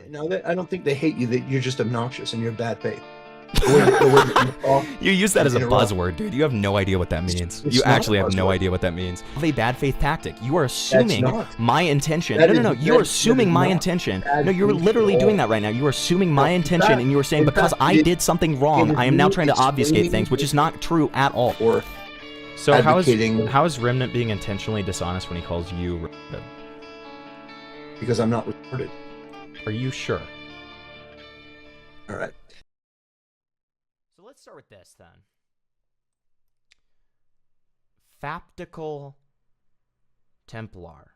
No, I don't think they hate you. That you're just obnoxious and you're bad faith. The way that you talk You use that and as a interrupt. buzzword, dude. You have no idea what that means. It's You not a actually have no buzzword. idea what that means. Of a bad faith tactic. You are That's assuming not. my intention. That No. is You're that assuming is my not intention. bad No, you're faith literally at doing all. that right now. You are assuming No, my intention, and you are saying in because fact, I did something wrong, is I am now me trying to obfuscate explaining things, which is not true at all. or So advocating how is Remnant being intentionally dishonest when he calls you retarded? because I'm not retarded. Are you sure? All right. So let's start with this then. Faptical Templar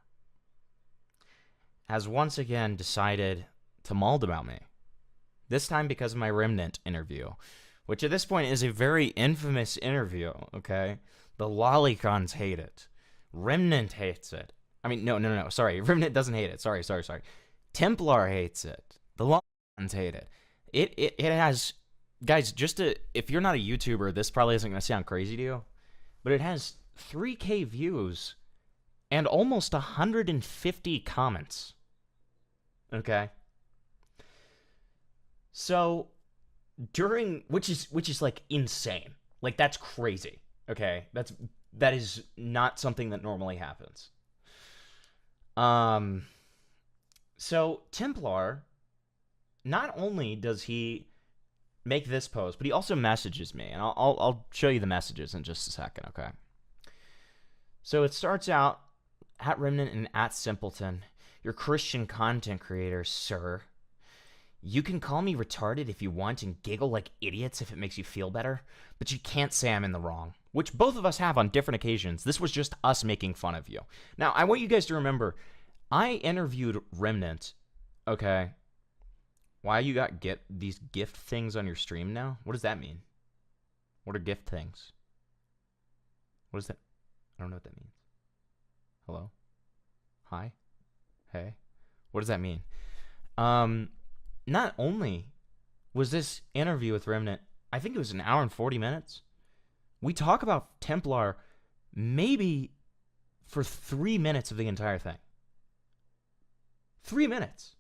has once again decided to maul about me. This time because of my Remnant interview, which at this point is a very infamous interview, okay? The Lollicons hate it. Remnant hates it. I mean, no. Sorry, Remnant doesn't hate it. Sorry. Templar hates it. The Lollicons hate it. It has... Guys, if you're not a YouTuber, this probably isn't going to sound crazy to you, but it has 3K views and almost 150 comments. Okay? So, which is like insane. Like, that's crazy. Okay? That is not something that normally happens. So Templar, not only does he make this post, but he also messages me, and I'll show you the messages in just a second, okay? So it starts out, at Remnant and at Simpleton, your Christian content creator, sir. You can call me retarded if you want and giggle like idiots if it makes you feel better, but you can't say I'm in the wrong, which both of us have on different occasions. This was just us making fun of you. Now, I want you guys to remember, I interviewed Remnant, okay? Why you got these gift things on your stream now? What does that mean? What are gift things? What is that? I don't know what that means. Hello? Hi? Hey? What does that mean? Not only was this interview with Remnant, I think it was an hour and 40 minutes. We talk about Templar maybe for 3 minutes of the entire thing. 3 minutes.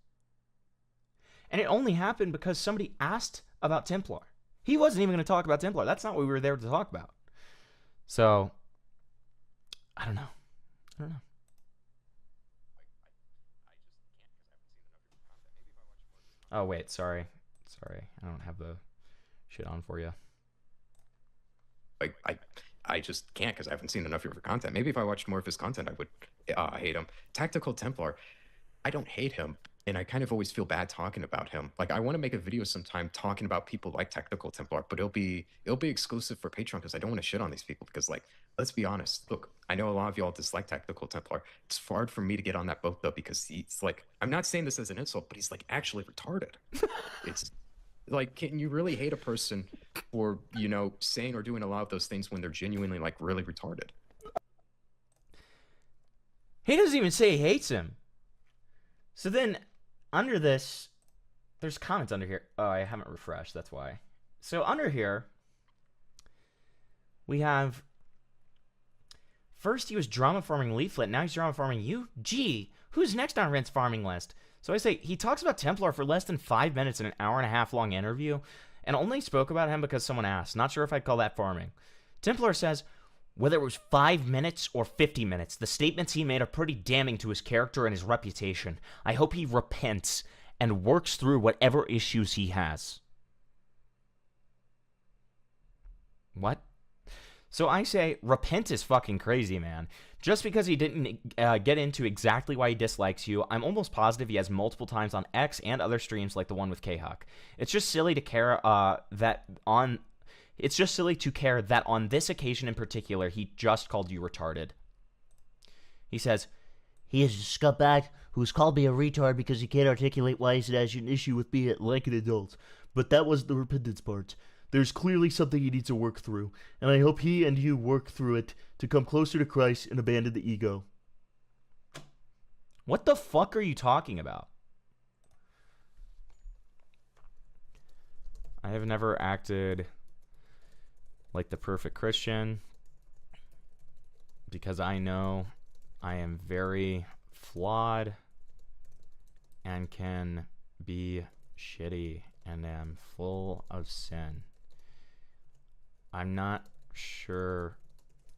And it only happened because somebody asked about Templar. He wasn't even going to talk about Templar. That's not what we were there to talk about. So, I don't know. Oh, wait, sorry. I don't have the shit on for you. Like I just can't because I haven't seen enough of your content. Maybe if I watched more of his content, I would hate him. Tactical Templar, I don't hate him, and I kind of always feel bad talking about him. Like I want to make a video sometime talking about people like Tactical Templar, but it'll be exclusive for Patreon because I don't want to shit on these people. Because like, let's be honest. Look, I know a lot of y'all dislike Tactical Templar. It's hard for me to get on that boat though because he's like, I'm not saying this as an insult, but he's like actually retarded. It's like, can you really hate a person for, you know, saying or doing a lot of those things when they're genuinely like really retarded? He doesn't even say he hates him. So then, under this, there's comments under here. Oh, I haven't refreshed, that's why. So under here, we have, first he was drama farming Leaflet, now he's drama farming you? Gee, who's next on Rent's farming list? So I say, he talks about Templar for less than 5 minutes in an hour and a half long interview, and only spoke about him because someone asked. Not sure if I'd call that farming. Templar says, whether it was 5 minutes or 50 minutes, the statements he made are pretty damning to his character and his reputation. I hope he repents and works through whatever issues he has. What? So I say, repent is fucking crazy, man. Just because he didn't get into exactly why he dislikes you, I'm almost positive he has multiple times on X and other streams like the one with K-Huck. It's just silly to care It's just silly to care that on this occasion in particular, he just called you retarded. He says, he is a scumbag who's called me a retard because he can't articulate why he has an issue with me like an adult. But that was the repentance part. There's clearly something he needs to work through, and I hope he and you work through it to come closer to Christ and abandon the ego. What the fuck are you talking about? I have never acted like the perfect Christian because I know I am very flawed and can be shitty and am full of sin. I'm not sure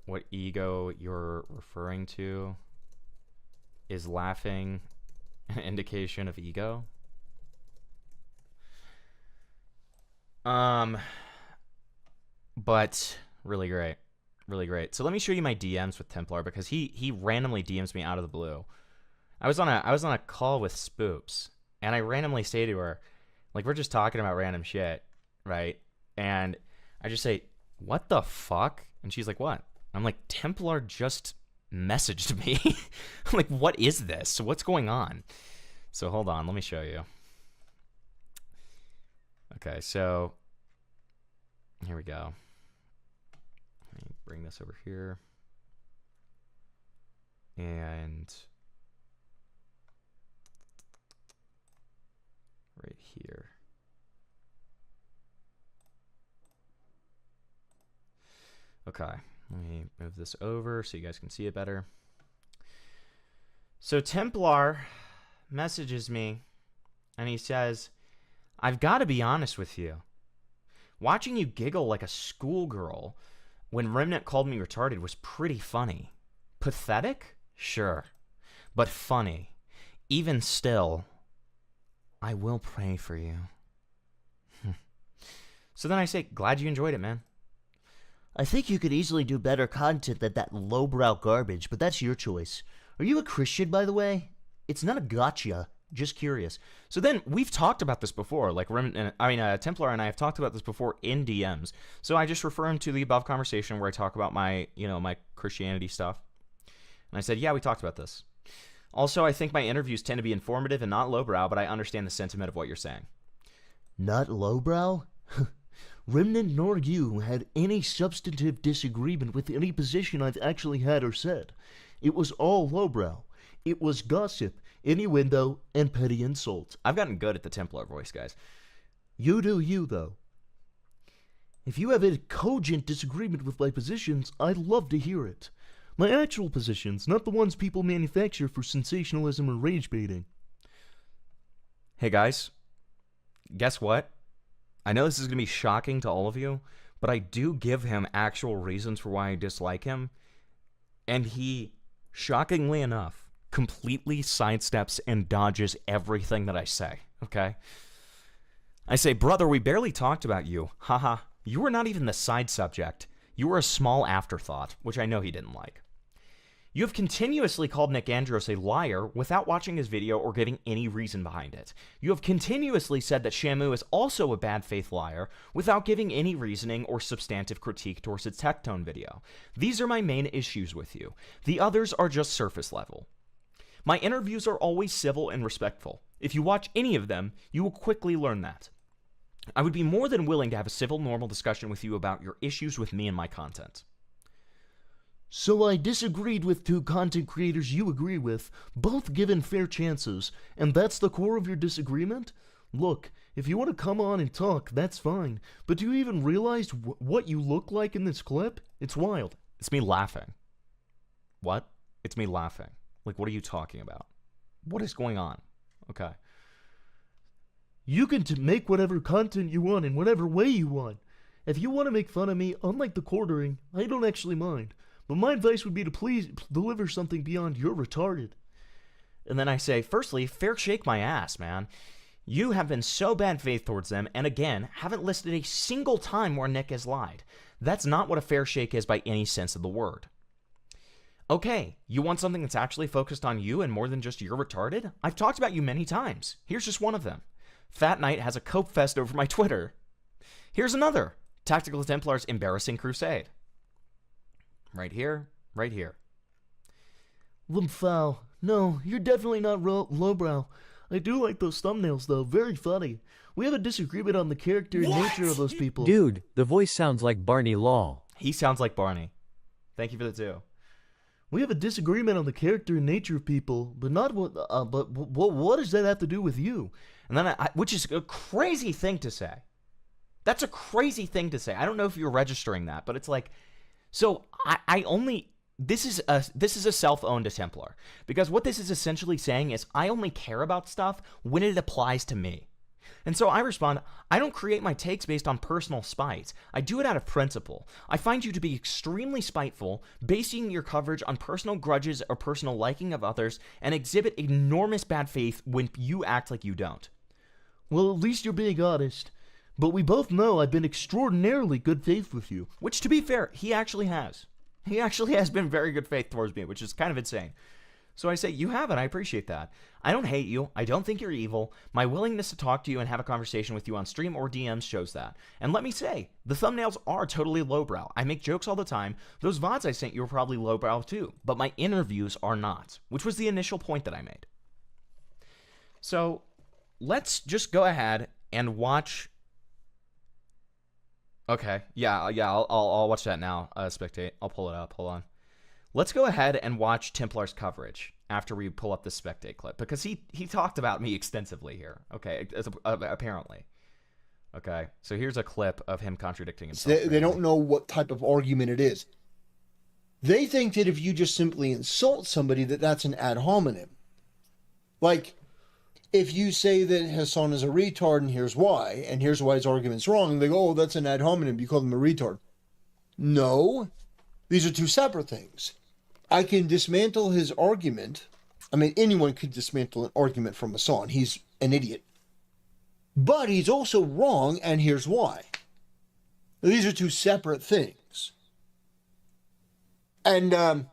what ego you're referring to. Is laughing an indication of ego? But really great. Really great. So let me show you my DMs with Templar, because he randomly DMs me out of the blue. I was on a call with Spoops, and I randomly say to her, like, we're just talking about random shit, right? And I just say, what the fuck? And she's like, what? I'm like, Templar just messaged me. I'm like, what is this? What's going on? So hold on, let me show you. Okay, so here we go. Let me bring this over here. And right here. Okay, let me move this over so you guys can see it better. So Templar messages me, and he says, I've got to be honest with you. Watching you giggle like a schoolgirl when Remnant called me retarded was pretty funny. Pathetic? Sure. But funny. Even still, I will pray for you. So then I say, glad you enjoyed it, man. I think you could easily do better content than that lowbrow garbage, but that's your choice. Are you a Christian, by the way? It's not a gotcha. Just curious. So then we've talked about this before. Like, Templar and I have talked about this before in DMs. So I just refer him to the above conversation where I talk about my, my Christianity stuff. And I said, yeah, we talked about this. Also, I think my interviews tend to be informative and not lowbrow, but I understand the sentiment of what you're saying. Not lowbrow? Remnant nor you had any substantive disagreement with any position I've actually had or said. It was all lowbrow. It was gossip, innuendo, and petty insult. I've gotten good at the Templar voice, guys. You do you, though. If you have a cogent disagreement with my positions, I'd love to hear it. My actual positions, not the ones people manufacture for sensationalism or rage baiting. Hey, guys. Guess what? I know this is going to be shocking to all of you, but I do give him actual reasons for why I dislike him. And he, shockingly enough, completely sidesteps and dodges everything that I say, okay? I say, brother, we barely talked about you. Haha, you were not even the side subject. You were a small afterthought, which I know he didn't like. You have continuously called Nick Andros a liar without watching his video or giving any reason behind it. You have continuously said that Shamu is also a bad faith liar without giving any reasoning or substantive critique towards its Tectone video. These are my main issues with you. The others are just surface level. My interviews are always civil and respectful. If you watch any of them, you will quickly learn that. I would be more than willing to have a civil, normal discussion with you about your issues with me and my content. So I disagreed with two content creators you agree with, both given fair chances, and that's the core of your disagreement? Look, if you want to come on and talk, that's fine, but do you even realize what you look like in this clip? It's wild. It's me laughing. What? It's me laughing. Like, what are you talking about? What is going on? Okay. You can make whatever content you want in whatever way you want. If you want to make fun of me, unlike the quartering, I don't actually mind. But my advice would be to please deliver something beyond you're retarded. And then I say, firstly, fair shake my ass, man. You have been so bad faith towards them, and again, haven't listed a single time where Nick has lied. That's not what a fair shake is by any sense of the word. Okay, you want something that's actually focused on you and more than just you're retarded? I've talked about you many times. Here's just one of them. Fat Knight has a cope fest over my Twitter. Here's another. Tactical Templar's embarrassing crusade. Right here, right here. Limfow. No, you're definitely not lowbrow. I do like those thumbnails, though. Very funny. We have a disagreement on the character and nature of those people. Dude, the voice sounds like Barney Law. He sounds like Barney. Thank you for the 2. We have a disagreement on the character and nature of people, but not what. What does that have to do with you? And then, which is a crazy thing to say. That's a crazy thing to say. I don't know if you're registering that, but it's like, so I only this is a self-owned Templar, because what this is essentially saying is I only care about stuff when it applies to me. And so I respond, I don't create my takes based on personal spite. I do it out of principle. I find you to be extremely spiteful, basing your coverage on personal grudges or personal liking of others, and exhibit enormous bad faith when you act like you don't. Well, at least you're being honest. But we both know I've been extraordinarily good faith with you. Which, to be fair, he actually has. He actually has been very good faith towards me, which is kind of insane. So I say, you have it. I appreciate that. I don't hate you. I don't think you're evil. My willingness to talk to you and have a conversation with you on stream or DMs shows that. And let me say, the thumbnails are totally lowbrow. I make jokes all the time. Those VODs I sent you were probably lowbrow too. But my interviews are not, which was the initial point that I made. So let's just go ahead and watch. Okay, yeah, I'll watch that now. Spectate. I'll pull it up. Hold on. Let's go ahead and watch Templar's coverage after we pull up the Spectate clip, because he talked about me extensively here. Okay, apparently. Okay, so here's a clip of him contradicting himself. They don't know what type of argument it is. They think that if you just simply insult somebody, that's an ad hominem. Like, if you say that Hassan is a retard and here's why his argument's wrong, they go, oh, that's an ad hominem, you call him a retard. No, these are two separate things. I can dismantle his argument. I mean, anyone could dismantle an argument from Hassan. He's an idiot. But he's also wrong, and here's why. These are two separate things. And,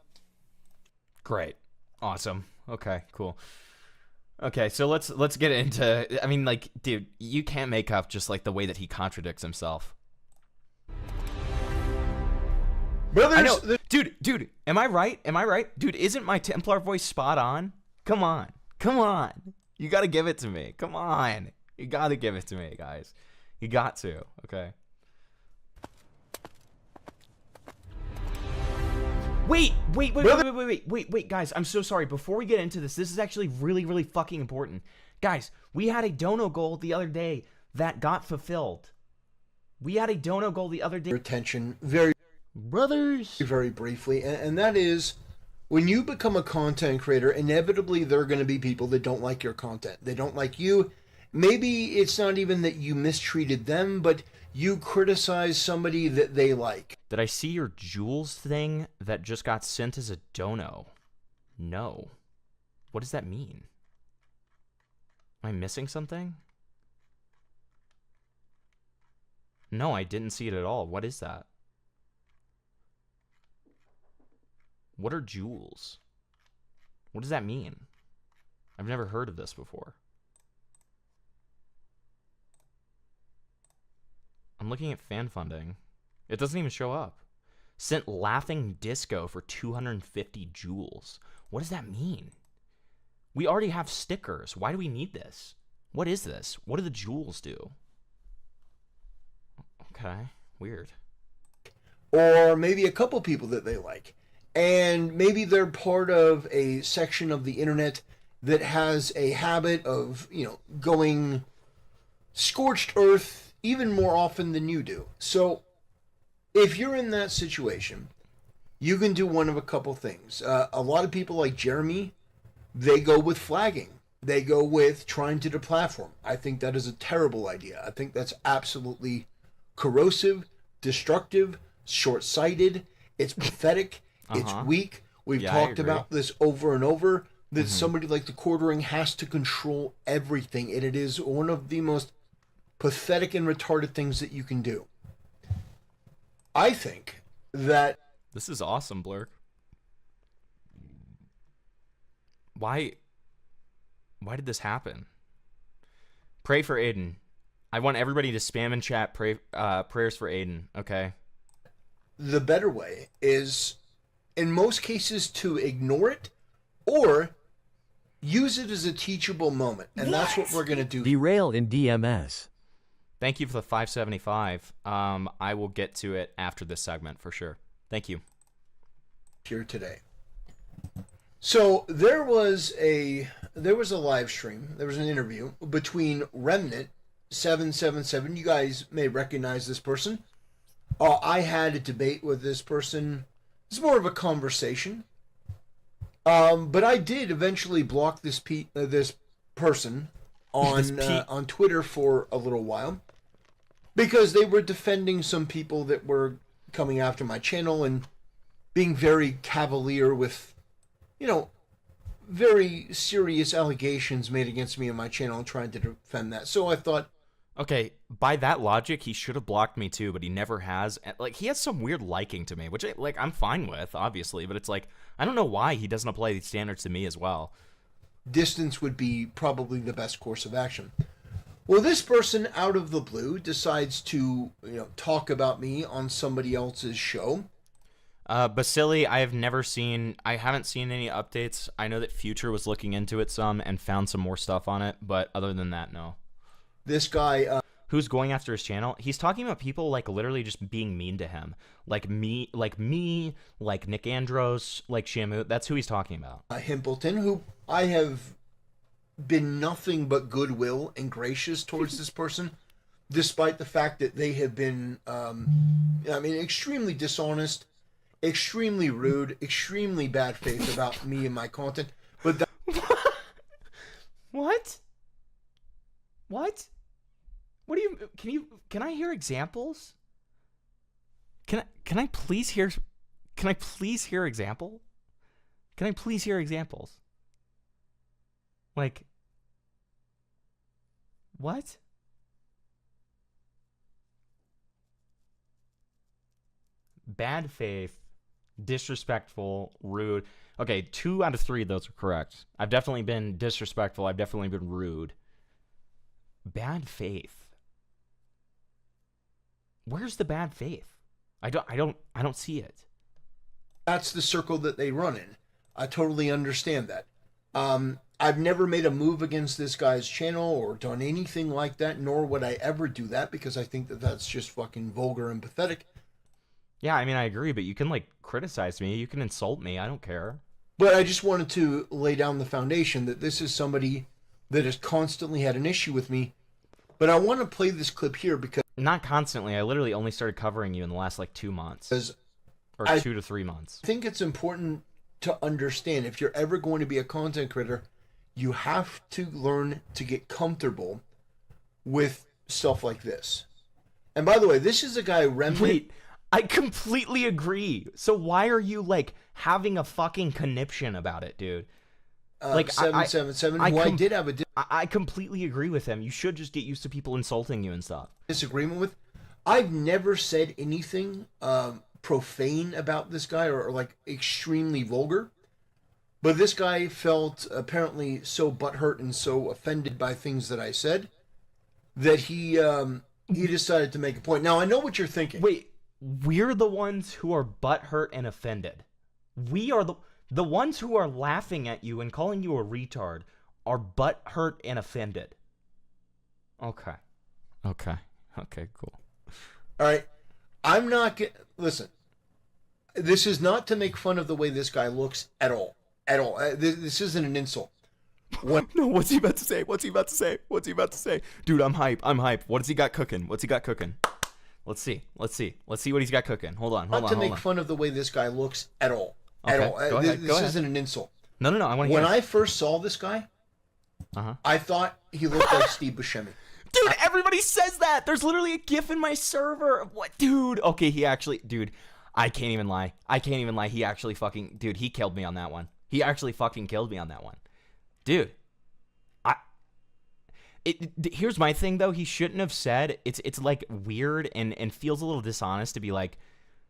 Great. Awesome. Okay, cool. Okay, so let's get into, I mean, like, dude, you can't make up just, like, the way that he contradicts himself. brothers, I know. Dude, am I right? Am I right? Dude, isn't my Templar voice spot on? Come on. You gotta give it to me. Come on. You gotta give it to me, guys. You got to, okay? Wait, guys, I'm so sorry. Before we get into this is actually really, really fucking important. Guys, we had a dono goal the other day that got fulfilled. Attention very, Brothers, very briefly, and that is, when you become a content creator, inevitably there are going to be people that don't like your content. They don't like you. Maybe it's not even that you mistreated them, but you criticize somebody that they like. Did I see your jewels thing that just got sent as a dono? No. What does that mean? Am I missing something? No, I didn't see it at all. What is that? What are jewels? What does that mean? I've never heard of this before. I'm looking at fan funding. It doesn't even show up. Sent laughing disco for 250 jewels. What does that mean? We already have stickers. Why do we need this? What is this? What do the jewels do? Okay, weird. Or maybe a couple people that they like. And maybe they're part of a section of the internet that has a habit of, going scorched earth even more often than you do. So if you're in that situation, you can do one of a couple things. A lot of people like Jeremy, they go with flagging. They go with trying to deplatform. I think that is a terrible idea. I think that's absolutely corrosive, destructive, short-sighted. It's pathetic. It's weak. We've talked about this over and over, that somebody like the Quartering has to control everything, and it is one of the most pathetic and retarded things that you can do. I think that... This is awesome, Blurk. Why did this happen? Pray for Aiden. I want everybody to spam in chat prayers for Aiden, okay? The better way is, in most cases, to ignore it or use it as a teachable moment. And that's what we're going to do. Derail in DMS. Thank you for the 575. I will get to it after this segment for sure. Thank you. Here today. So there was a live stream. There was an interview between Remnant 777. You guys may recognize this person. I had a debate with this person It's more of a conversation. But I did eventually block this this person on Twitter for a little while because they were defending some people that were coming after my channel and being very cavalier with, very serious allegations made against me and my channel and trying to defend that. So I thought, Okay, by that logic, he should have blocked me too, but he never has. Like, he has some weird liking to me, which, I'm fine with, obviously, but it's like, I don't know why he doesn't apply these standards to me as well. distance would be probably the best course of action. Well, this person out of the blue decides to, talk about me on somebody else's show. Basili, I haven't seen any updates. I know that Future was looking into it some and found some more stuff on it, but other than that, no. This guy, who's going after his channel? He's talking about people like literally just being mean to him, like me, like Nick Andros, like Shamu. That's who he's talking about. Himpleton, who I have been nothing but goodwill and gracious towards this person, despite the fact that they have been, extremely dishonest, extremely rude, extremely bad faith about me and my content. But that... What? What do you, can I hear examples? Can I please hear example? Can I please hear examples? Like, what? Bad faith, disrespectful, rude. Okay, 2 out of 3 of those are correct. I've definitely been disrespectful. I've definitely been rude. Bad faith. Where's the bad faith? I don't see it. That's the circle that they run in. I totally understand that. I've never made a move against this guy's channel or done anything like that, nor would I ever do that because I think that that's just fucking vulgar and pathetic. Yeah, I mean, I agree, but you can, criticize me. You can insult me. I don't care. But I just wanted to lay down the foundation that this is somebody that has constantly had an issue with me. But I want to play this clip here because... Not constantly. I literally only started covering you in the last, 2 months. Or 2 to 3 months. I think it's important to understand if you're ever going to be a content creator, you have to learn to get comfortable with stuff like this. And by the way, this is a guy... Wait, I completely agree. So why are you, having a fucking conniption about it, dude? 777, I did have a... I completely agree with him. You should just get used to people insulting you and stuff. Disagreement with. I've never said anything profane about this guy or extremely vulgar, but this guy felt apparently so butthurt and so offended by things that I said that he decided to make a point. Now I know what you're thinking. Wait, we're the ones who are butthurt and offended. We are the ones who are laughing at you and calling you a retard are butthurt and offended. Okay, cool. All right. I'm not... Listen. This is not to make fun of the way this guy looks at all. At all. This isn't an insult. No, what's he about to say? Dude, I'm hype. What has he got cooking? Let's see what he's got cooking. Hold on. Not to make fun of the way this guy looks at all. Okay, at all. Go ahead. This isn't an insult. No, I want to hear When I first saw this guy, I thought he looked like Steve Buscemi. Dude, everybody says that. There's literally a GIF in my server. What, dude? Okay, dude, I can't even lie. He actually fucking, dude, he killed me on that one. He actually fucking killed me on that one. Dude, here's my thing though. He shouldn't have said, it's weird and feels a little dishonest to be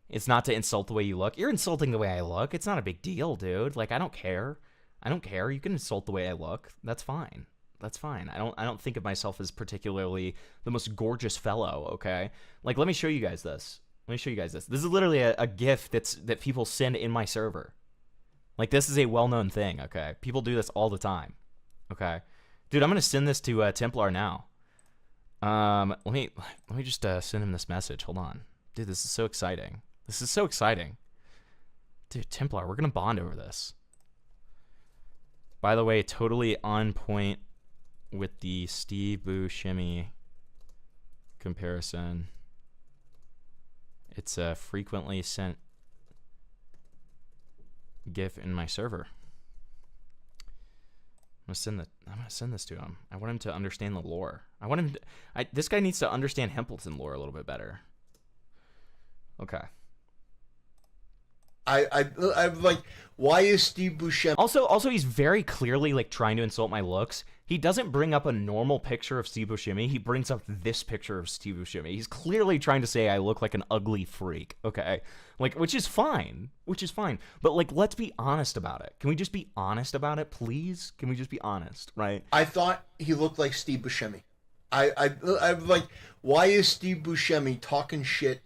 it's not to insult the way you look. You're insulting the way I look. It's not a big deal, dude. I don't care. You can insult the way I look. That's fine. I don't think of myself as particularly the most gorgeous fellow, okay? Let me show you guys this. This is literally a GIF that people send in my server. This is a well-known thing, okay? People do this all the time, okay? Dude, I'm gonna send this to Templar now. Let me just send him this message. Hold on. Dude, this is so exciting. Dude, Templar, we're gonna bond over this. By the way, totally on point with the Steve Buscemi comparison. It's a frequently sent GIF in my server. I'm gonna send this to him. I want him to understand the lore. This guy needs to understand Hempleton lore a little bit better. Okay. I'm like, why is Steve Buscemi? Also, he's very clearly like trying to insult my looks. He doesn't bring up a normal picture of Steve Buscemi. He brings up this picture of Steve Buscemi. He's clearly trying to say I look like an ugly freak. Okay, like which is fine. But like, let's be honest about it. Can we just be honest about it, please? Can we just be honest, right? I thought he looked like Steve Buscemi. I'm like, why is Steve Buscemi talking shit?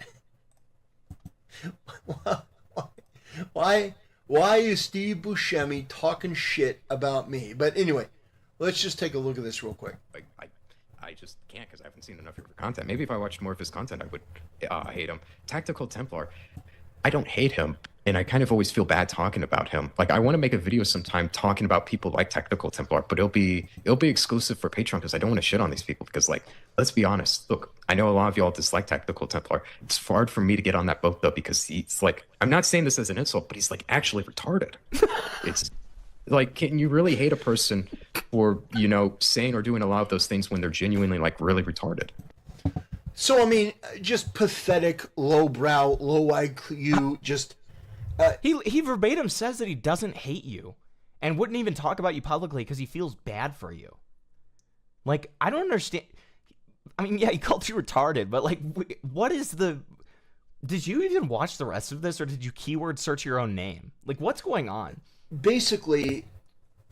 Why is Steve Buscemi talking shit about me? But anyway, let's just take a look at this real quick. Like, I just can't because I haven't seen enough of your content. Maybe if I watched more of his content, I would hate him. Tactical Templar, I don't hate him, and I kind of always feel bad talking about him. Like, I want to make a video sometime talking about people like Tactical Templar, but it'll be exclusive for Patreon because I don't want to shit on these people. Because, like, let's be honest. Look, I know a lot of y'all dislike Tactical Templar. It's hard for me to get on that boat though because he's like, I'm not saying this as an insult, but he's like actually retarded. It's like, can you really hate a person for, you know, saying or doing a lot of those things when they're genuinely like really retarded? So I mean, just pathetic, lowbrow, low IQ, just. He verbatim says that he doesn't hate you, and wouldn't even talk about you publicly because he feels bad for you. Like, I don't understand. I mean, yeah, he called you retarded, but like, what is the? Did you even watch the rest of this, or did you keyword search your own name? Like, what's going on? Basically,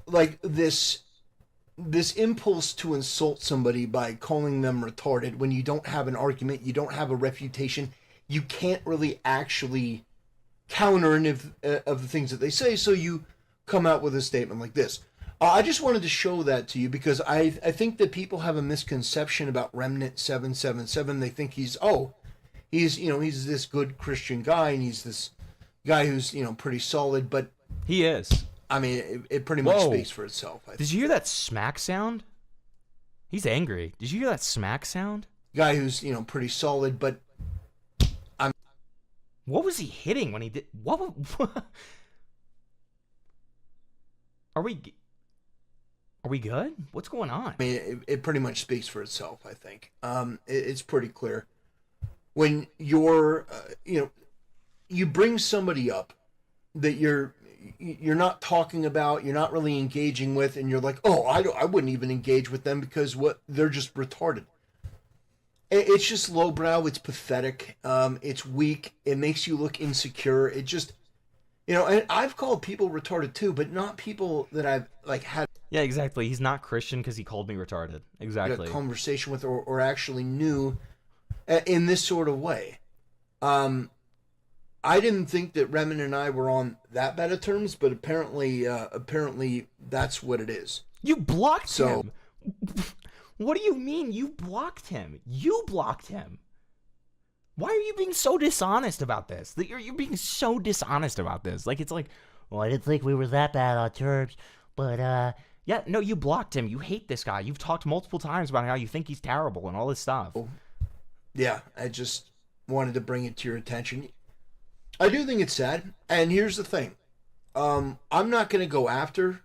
like this impulse to insult somebody by calling them retarded when you don't have an argument, you don't have a refutation, you can't really actually counter any of the things that they say, so you come out with a statement like this. I just wanted to show that to you because I think that people have a misconception about Remnant 777. They think he's this good Christian guy and he's this guy who's, you know, pretty solid, but He is. I mean, it pretty much Whoa. speaks for itself. Did you hear that smack sound? He's angry. Did you hear that smack sound? Guy who's, you know, pretty solid, but What was he hitting when he did? What? Are we good? What's going on? I mean, it pretty much speaks for itself, I think. It's pretty clear. When you're, you bring somebody up that you're not talking about, you're not really engaging with, and you're like, oh, I wouldn't even engage with them because they're just retarded. It's just lowbrow. It's pathetic. It's weak. It makes you look insecure. It just, and I've called people retarded too, but not people that I've like had. Yeah, exactly. He's not Christian because he called me retarded. Exactly. A conversation with or actually knew in this sort of way. I didn't think that Remen and I were on that bad of terms, but apparently that's what it is. You blocked him. What do you mean you blocked him? You blocked him. Why are you being so dishonest about this? You're being so dishonest about this. Like, it's like, well, I didn't think we were that bad on terms, but yeah, no, you blocked him. You hate this guy. You've talked multiple times about how you think he's terrible and all this stuff. Yeah, I just wanted to bring it to your attention. I do think it's sad, and here's the thing. I'm not going to go after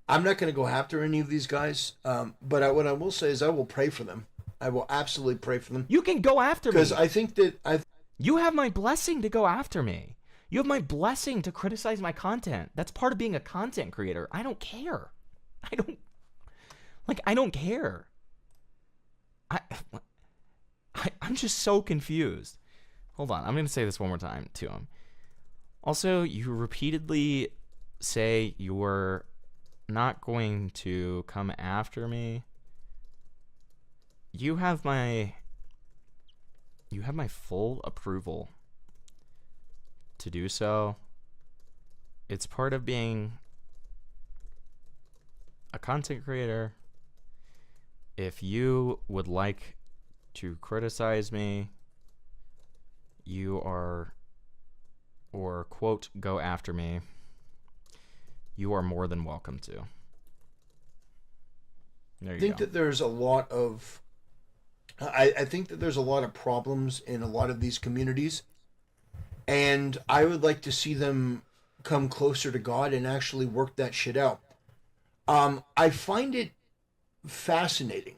any of these guys, but what I will say is I will pray for them. I will absolutely pray for them. You can go after me. Because I think that you have my blessing to go after me. You have my blessing to criticize my content. That's part of being a content creator. I don't care. I don't care. I'm just so confused. Hold on. I'm going to say this one more time to him. Also, you repeatedly say you're not going to come after me. You have my full approval to do so. It's part of being a content creator. If you would like to criticize me, or quote, go after me, you are more than welcome to. I think that there's a lot of I think that there's a lot of problems in a lot of these communities, and I would like to see them come closer to God and actually work that shit out. I find it fascinating,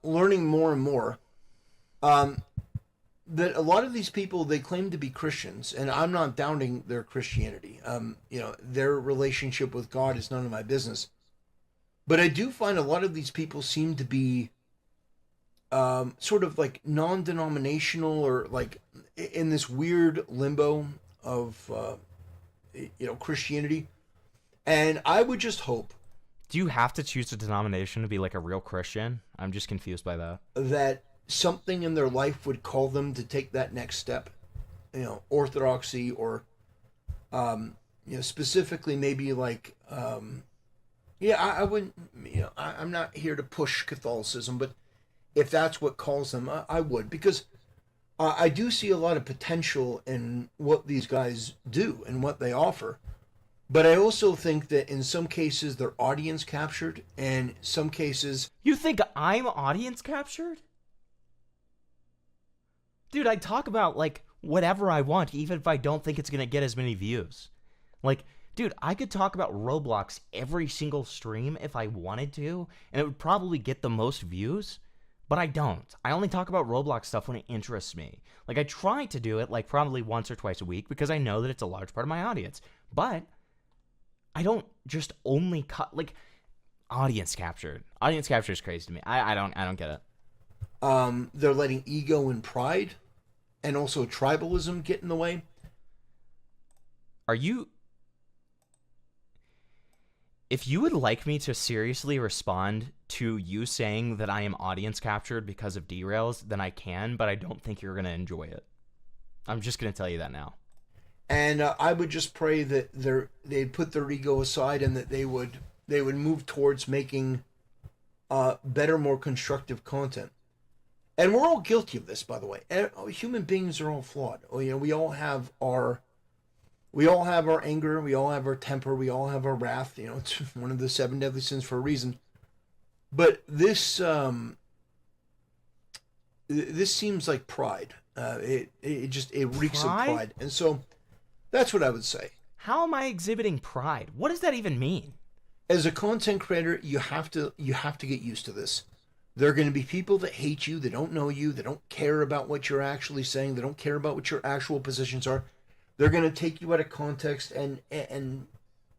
learning more and more, that a lot of these people, they claim to be Christians, and I'm not doubting their Christianity. Their relationship with God is none of my business. But I do find a lot of these people seem to be sort of like non-denominational, or like in this weird limbo of Christianity. And I would just hope Do you have to choose a denomination to be like a real Christian? I'm just confused by that. that something in their life would call them to take that next step, orthodoxy, or specifically maybe like I wouldn't, I'm not here to push Catholicism, but if that's what calls them, I would, because I do see a lot of potential in what these guys do and what they offer. But I also think that in some cases they're audience captured, and some cases... You think I'm audience captured? Dude, I talk about, like, whatever I want, even if I don't think it's going to get as many views. Like, dude, I could talk about Roblox every single stream if I wanted to, and it would probably get the most views, but I don't. I only talk about Roblox stuff when it interests me. Like, I try to do it, like, probably once or twice a week, because I know that it's a large part of my audience. But I don't just only cut, like, audience captured. Audience capture is crazy to me. I don't get it. They're letting ego and pride and also tribalism get in the way. Are you... If you would like me to seriously respond to you saying that I am audience captured because of derails, then I can, but I don't think you're going to enjoy it. I'm just going to tell you that now. And I would just pray that they'd put their ego aside, and that they would move towards making better, more constructive content. And we're all guilty of this, by the way. Human beings are all flawed. We all have our anger, we all have our temper, we all have our wrath. It's one of the 7 deadly sins for a reason. But this seems like pride. It reeks of pride, and so that's what I would say. How am I exhibiting pride? What does that even mean? As a content creator, you have to get used to this. There are going to be people that hate you, they don't know you, they don't care about what you're actually saying, they don't care about what your actual positions are. They're going to take you out of context, and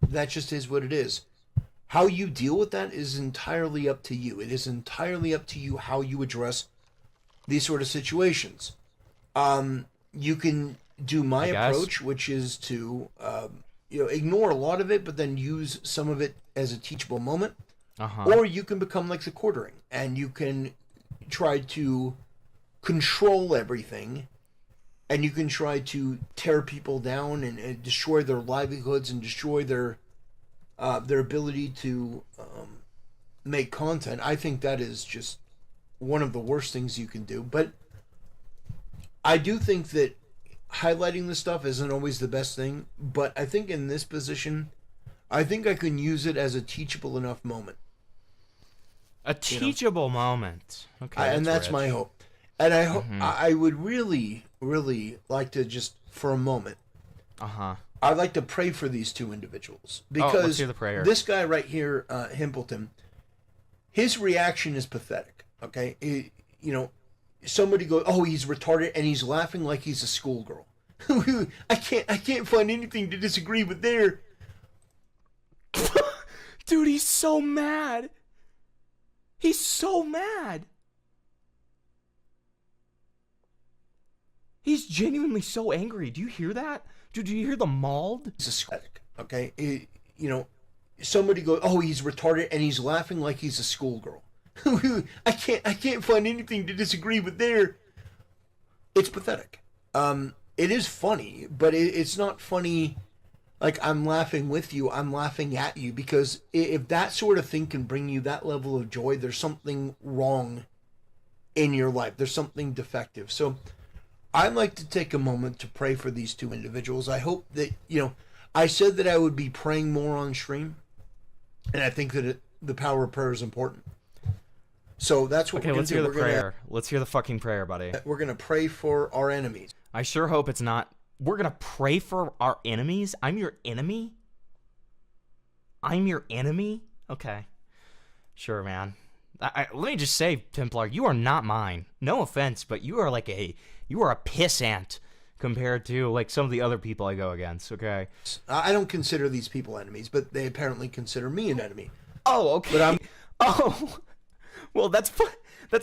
that just is what it is. How you deal with that is entirely up to you. It is entirely up to you how you address these sort of situations. You can do my approach, which is to ignore a lot of it, but then use some of it as a teachable moment. Or you can become like the Quartering, and you can try to control everything, and you can try to tear people down and destroy their livelihoods and destroy their ability to make content. I think that is just one of the worst things you can do. But I do think that highlighting this stuff isn't always the best thing. But I think in this position, I think I can use it as a teachable enough moment. A teachable moment. Okay, and that's my hope. And I hope I would really, really like to just for a moment. I'd like to pray for these two individuals, because let's hear the prayer. This guy right here, Himpleton, his reaction is pathetic. Okay, somebody goes, "Oh, he's retarded," and he's laughing like he's a schoolgirl. I can't find anything to disagree with there. Dude, he's so mad. He's so mad. He's genuinely so angry. Do you hear that? Dude, do you hear the mauled? He's aesthetic, okay? Somebody goes, "Oh, he's retarded," and he's laughing like he's a schoolgirl. I can't find anything to disagree with there. It's pathetic. It is funny, but it's not funny like I'm laughing with you. I'm laughing at you, because if that sort of thing can bring you that level of joy, there's something wrong in your life. There's something defective. So I'd like to take a moment to pray for these two individuals. I hope that, I said that I would be praying more on stream, and I think that the power of prayer is important. So that's what we're going to do. Let's hear the fucking prayer, buddy. We're going to pray for our enemies. I sure hope it's not we're gonna pray for our enemies? I'm your enemy? I'm your enemy? Okay. Sure, man. Let me just say, Templar, you are not mine. No offense, but you are a pissant compared to like some of the other people I go against, okay? I don't consider these people enemies, but they apparently consider me an enemy. Oh, okay. But I'm Oh. Well, that's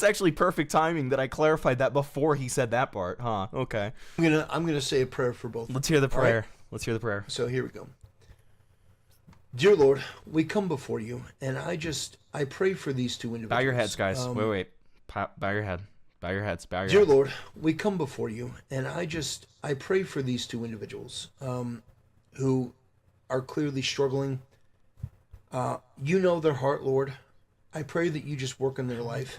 actually perfect timing that I clarified that before he said that part, huh? Okay. I'm gonna say a prayer for both. Let's hear the All right? prayer. Let's hear the prayer. So here we go. Dear Lord, we come before you, and I pray for these two individuals. Bow your heads, guys. Wait. Bow your head. Bow your heads. Bow your Dear heads. Lord, we come before you, and I pray for these two individuals who are clearly struggling. You know their heart, Lord. I pray that you just work in their life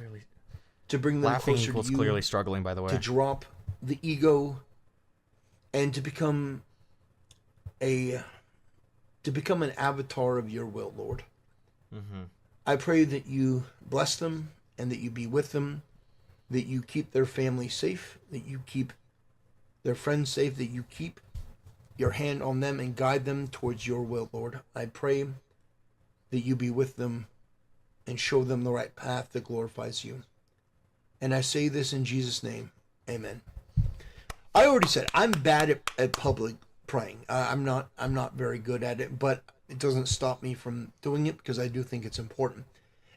to bring them Laughing closer equals to you, clearly struggling, by the way. to drop the ego, and to become an avatar of your will, Lord. Mm-hmm. I pray that you bless them and that you be with them, that you keep their family safe, that you keep their friends safe, that you keep your hand on them and guide them towards your will, Lord. I pray that you be with them and show them the right path that glorifies you. And I say this in Jesus' name. Amen. I already said I'm bad at public praying. I'm not very good at it, but it doesn't stop me from doing it because I do think it's important.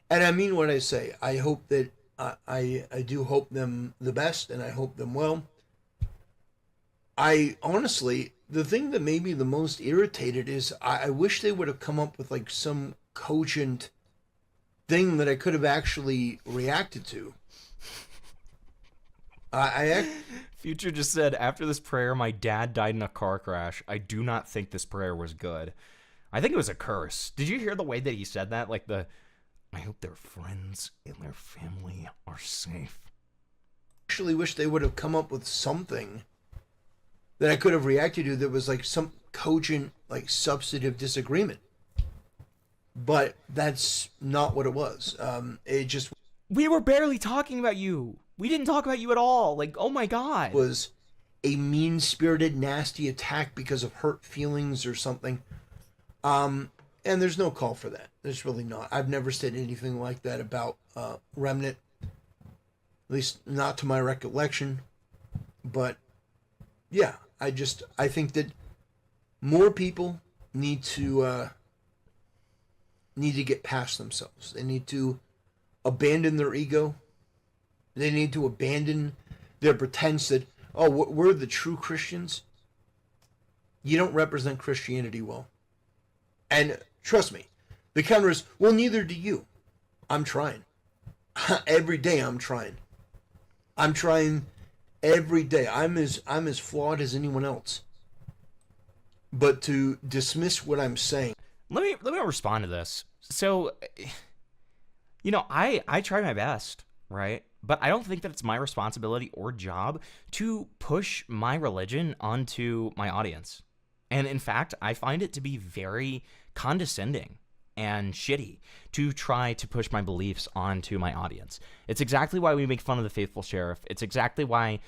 And I mean what I say. I hope that I do hope them the best, and I hope them well. I honestly, the thing that made me the most irritated is I wish they would have come up with like some cogent thing that I could have actually reacted to. Future just said, after this prayer, my dad died in a car crash. I do not think this prayer was good. I think it was a curse. Did you hear the way that he said that? Like I hope their friends and their family are safe. Actually wish they would have come up with something that I could have reacted to that was like some cogent, like substantive disagreement. But that's not what it was. It just We were barely talking about you. We didn't talk about you at all. Like, oh my God. was a mean-spirited, nasty attack because of hurt feelings or something. And there's no call for that. There's really not. I've never said anything like that about Remnant. At least not to my recollection. But yeah, I think that more people need to get past themselves. They need to abandon their ego. They need to abandon their pretense that, oh, we're the true Christians. You don't represent Christianity well. And trust me, the counter is, well, neither do you. I'm trying. Every day I'm trying. I'm trying every day. I'm as flawed as anyone else. But to dismiss what I'm saying. Let me respond to this. So, I try my best, right? But I don't think that it's my responsibility or job to push my religion onto my audience. And in fact, I find it to be very condescending and shitty to try to push my beliefs onto my audience. It's exactly why we make fun of the faithful sheriff. It's exactly why,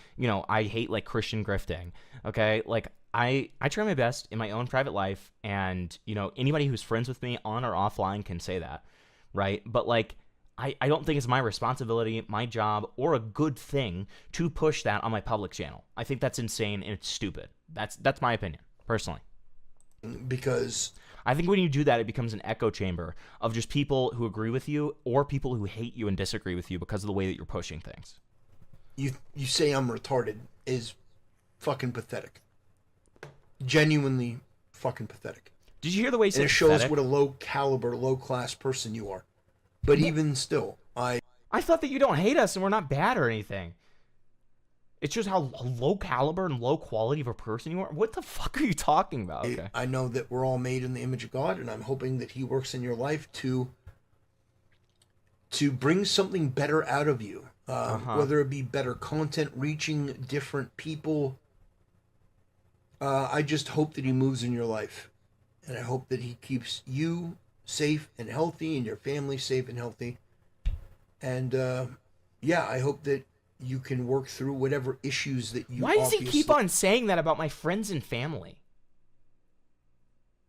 I hate like Christian grifting. Okay? Like I try my best in my own private life, and anybody who's friends with me on or offline can say that, right? But like I don't think it's my responsibility, my job, or a good thing to push that on my public channel. I think that's insane and it's stupid. That's my opinion, personally. Because I think when you do that, it becomes an echo chamber of just people who agree with you or people who hate you and disagree with you because of the way that you're pushing things. you say I'm retarded is fucking pathetic. Genuinely fucking pathetic. Did you hear the way he said And it shows pathetic? what a low caliber, low class person you are. But even still, I thought that you don't hate us and we're not bad or anything. It shows how low caliber and low quality of a person you are. What the fuck are you talking about? Okay. I know that we're all made in the image of God, and I'm hoping that He works in your life to bring something better out of you. Whether it be better content, reaching different people. I just hope that He moves in your life. And I hope that He keeps you safe and healthy and your family safe and healthy. And I hope that you can work through whatever issues that you. Why does he keep obviously- on saying that about my friends and family?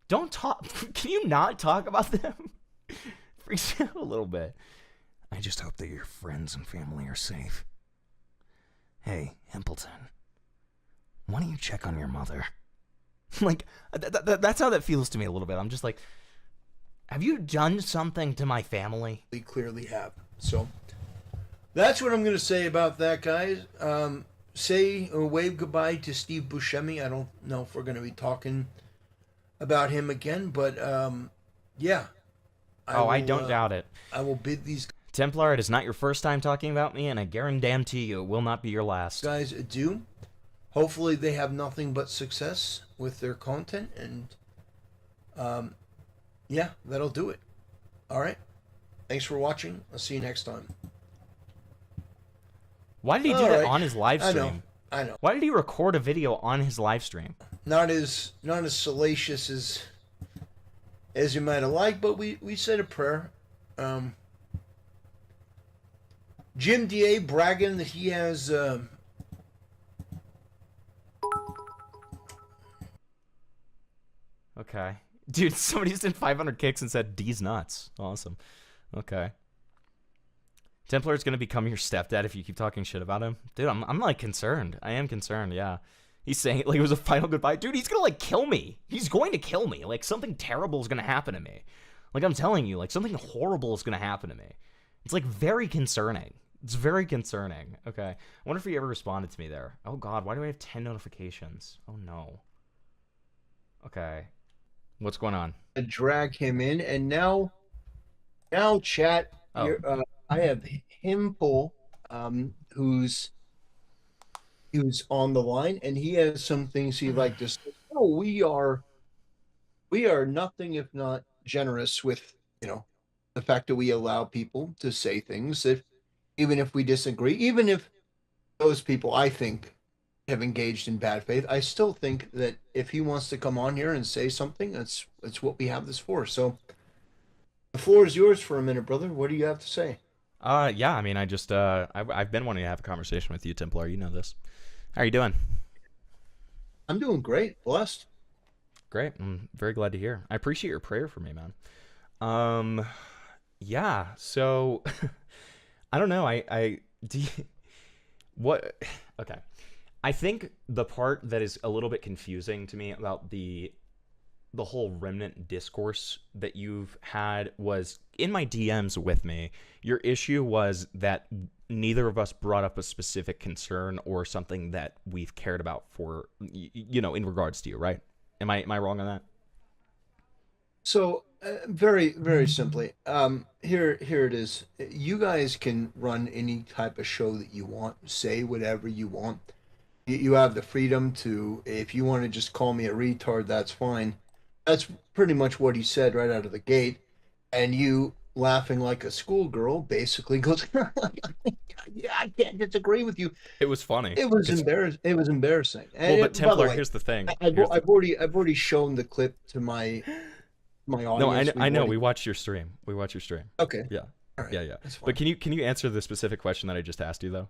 Don't talk. Can you not talk about them? Freaks me out a little bit. I just hope that your friends and family are safe. Hey, Hempleton, why don't you check on your mother? Like, that's how that feels to me a little bit. I'm just like, have you done something to my family? We clearly have. So that's what I'm going to say about that, guys. Say or wave goodbye to Steve Buscemi. I don't know if we're going to be talking about him again, but yeah. I don't doubt it. I will bid these Templar, it is not your first time talking about me, and I guarantee you it will not be your last. guys adieu. Hopefully they have nothing but success with their content, and yeah, that'll do it. All right. Thanks for watching. I'll see you next time. Why did he do All that right. on his live stream? I know. Why did he record a video on his live stream? Not as salacious as you might have liked, but we said a prayer. Jim Da bragging that he has Okay. Dude, somebody just did 500 kicks and said D's nuts. Awesome. Okay. Templar's gonna become your stepdad if you keep talking shit about him. Dude, I'm like concerned. I am concerned, yeah. He's saying like it was a final goodbye. Dude, he's gonna like kill me. He's going to kill me. Like something terrible is gonna happen to me. Like I'm telling you, like something horrible is gonna happen to me. It's like very concerning. It's very concerning. Okay. I wonder if he ever responded to me there. Oh god, why do I have 10 notifications? Oh no. Okay. What's going on? drag him in, and now chat. Oh. Here, I have Himple, who's on the line, and he has some things he'd like to say. Oh, we are nothing if not generous with the fact that we allow people to say things that even if we disagree, even if those people I think have engaged in bad faith, I still think that if he wants to come on here and say something, that's what we have this for. So the floor is yours for a minute, brother. What do you have to say? Yeah, I mean, I just, I've been wanting to have a conversation with you, Templar. You know this. How are you doing? I'm doing great. Blessed. Great. I'm very glad to hear. I appreciate your prayer for me, man. Yeah, so, I don't know. Okay. I think the part that is a little bit confusing to me about the whole remnant discourse that you've had was in my DMs with me. Your issue was that neither of us brought up a specific concern or something that we've cared about for, in regards to you, right? Am I wrong on that? So very, very simply, here it is. You guys can run any type of show that you want, say whatever you want. You have the freedom to, if you want to just call me a retard, that's fine. That's pretty much what he said right out of the gate. And you, laughing like a schoolgirl, basically goes, yeah, I can't disagree with you. It was funny. It was embarrassing. It was embarrassing. And Well, but by the Templar, way, here's the thing. I've already shown the clip to my audience. No, I know. We've We watched your stream. Okay. Yeah. All right. Yeah. That's fine. But can you answer the specific question that I just asked you though?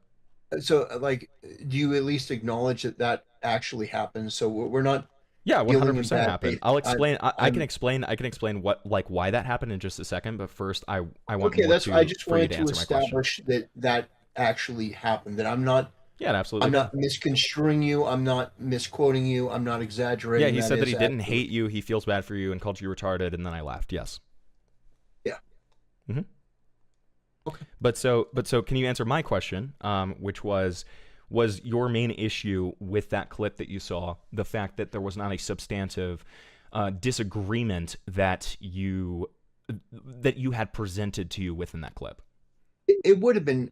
So, like, do you at least acknowledge that actually happened? So we're not. Yeah, dealing in 100% bad happened. faith. I'll explain. I can I'm- explain. I can explain why that happened in just a second. But first, I want Okay, more that's. to, I just for you wanted to to answer my question. establish that actually happened. That I'm not. Yeah, absolutely. I'm not misconstruing you. I'm not misquoting you. I'm not exaggerating. Yeah, he said that he is didn't absolutely- hate you. He feels bad for you and called you retarded, and then I laughed. Yes. Yeah. Mm-hmm. Okay. But so, can you answer my question? Which was your main issue with that clip that you saw the fact that there was not a substantive disagreement that you had presented to you within that clip? It would have been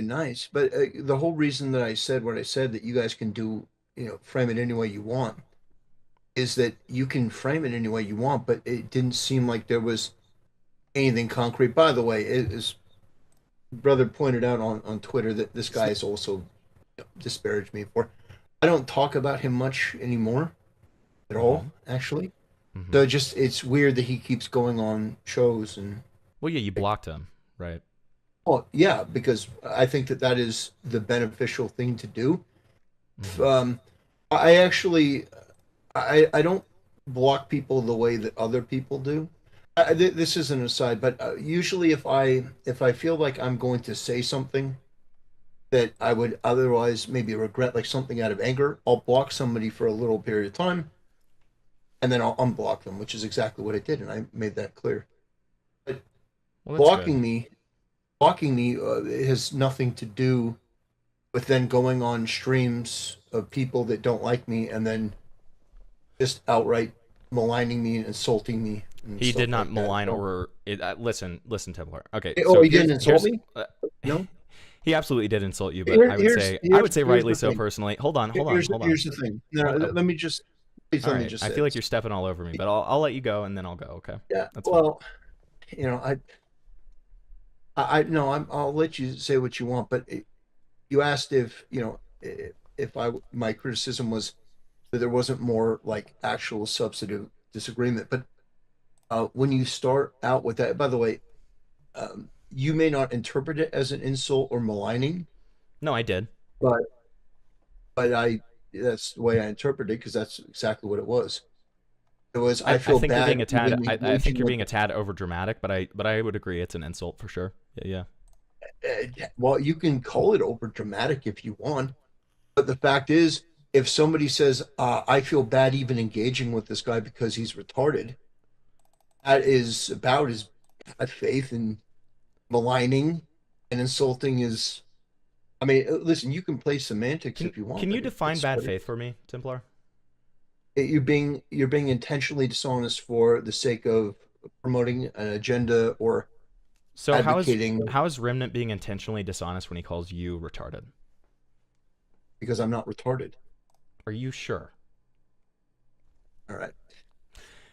nice, but the whole reason that I said what I said, that you guys can do, frame it any way you want, is that you can frame it any way you want, but it didn't seem like there was anything concrete. By the way, as brother pointed out on Twitter, that this guy has also disparaged me for. I don't talk about him much anymore at all, actually. Mhm. So it's weird that he keeps going on shows and. Well, yeah, you blocked him, right? Well, yeah, because I think that that is the beneficial thing to do. Hmm. Um, I actually, I don't block people the way that other people do. This is an aside, but usually if I feel like I'm going to say something that I would otherwise maybe regret, like something out of anger, I'll block somebody for a little period of time, and then I'll unblock them, which is exactly what I did, and I made that clear. But Well, that's good. blocking me, blocking me has nothing to do with then going on streams of people that don't like me and then just outright maligning me and insulting me and He did stuff not like that. malign So, or listen, Templar. Okay, oh, so he didn't insult here's me? No. he absolutely did insult you, but Here, I would here's say here's here's rightly the so thing. personally. Hold on, Here's hold on. here's the thing. No, Hold, let me just please all let me right, just I say feel like this. you're stepping all over me, but I'll let you go and then I'll go. Okay, Yeah. that's fine. Well, I no, I'll let you say what you want, but you asked if if I my criticism was that there wasn't more like actual substantive disagreement, but when you start out with that, by the way, you may not interpret it as an insult or maligning, No, I did. but I that's the way I interpret it because that's exactly what it was. It was I I feel think you're bad being a tad. even I think engaging you're with. being a tad over dramatic, but I would agree it's an insult for sure. Yeah, yeah. Well, you can call it over dramatic if you want, but the fact is, if somebody says I feel bad even engaging with this guy because he's retarded, that is about as bad faith and maligning and insulting is. I mean, listen, you can play semantics if you want, Can you but define it's bad what faith for me, Templar? you're being intentionally dishonest for the sake of promoting an agenda or So advocating how is Remnant being intentionally dishonest when he calls you retarded? because I'm not retarded. Are you sure? All right.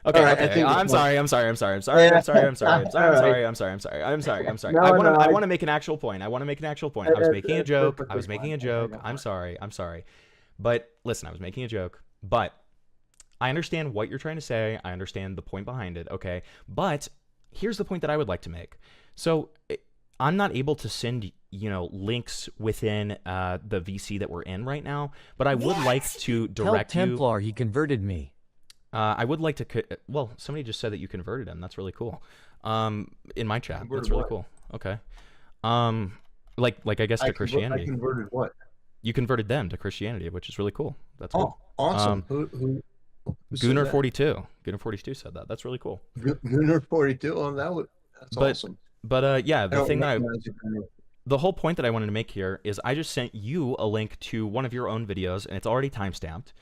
All Okay, right. I okay. think the I'm point. sorry. I'm sorry. I'm sorry. I'm sorry. Yeah. I'm sorry. I'm sorry. I'm sorry. All I'm right. sorry. I'm sorry. I'm sorry. I'm sorry. I'm sorry. No, no. I want to make an actual point. I want to make an actual point. I was making a That's joke. I perfectly was making fine. a I joke. got I'm mine. sorry. I'm sorry. But listen, I was making a joke. But I understand what you're trying to say. I understand the point behind it. Okay. But here's the point that I would like to make. So I'm not able to send links within the VC that we're in right now, but I would like to Tell direct you. Templar he converted me. I would like to. Well, somebody just said that you converted him. That's really cool. In my chat, that's Converted really what? cool. Okay. Um, like I guess to I Christianity. converted what? You converted them to Christianity, which is really cool. That's Oh, cool. awesome. Um, Who said Gunner that? 42. Gunner 42 said that. That's really cool. Gunner 42. Oh, that's But awesome. yeah, I the don't thing that recognize it. the whole point that I wanted to make here is I just sent you a link to one of your own videos, and it's already timestamped.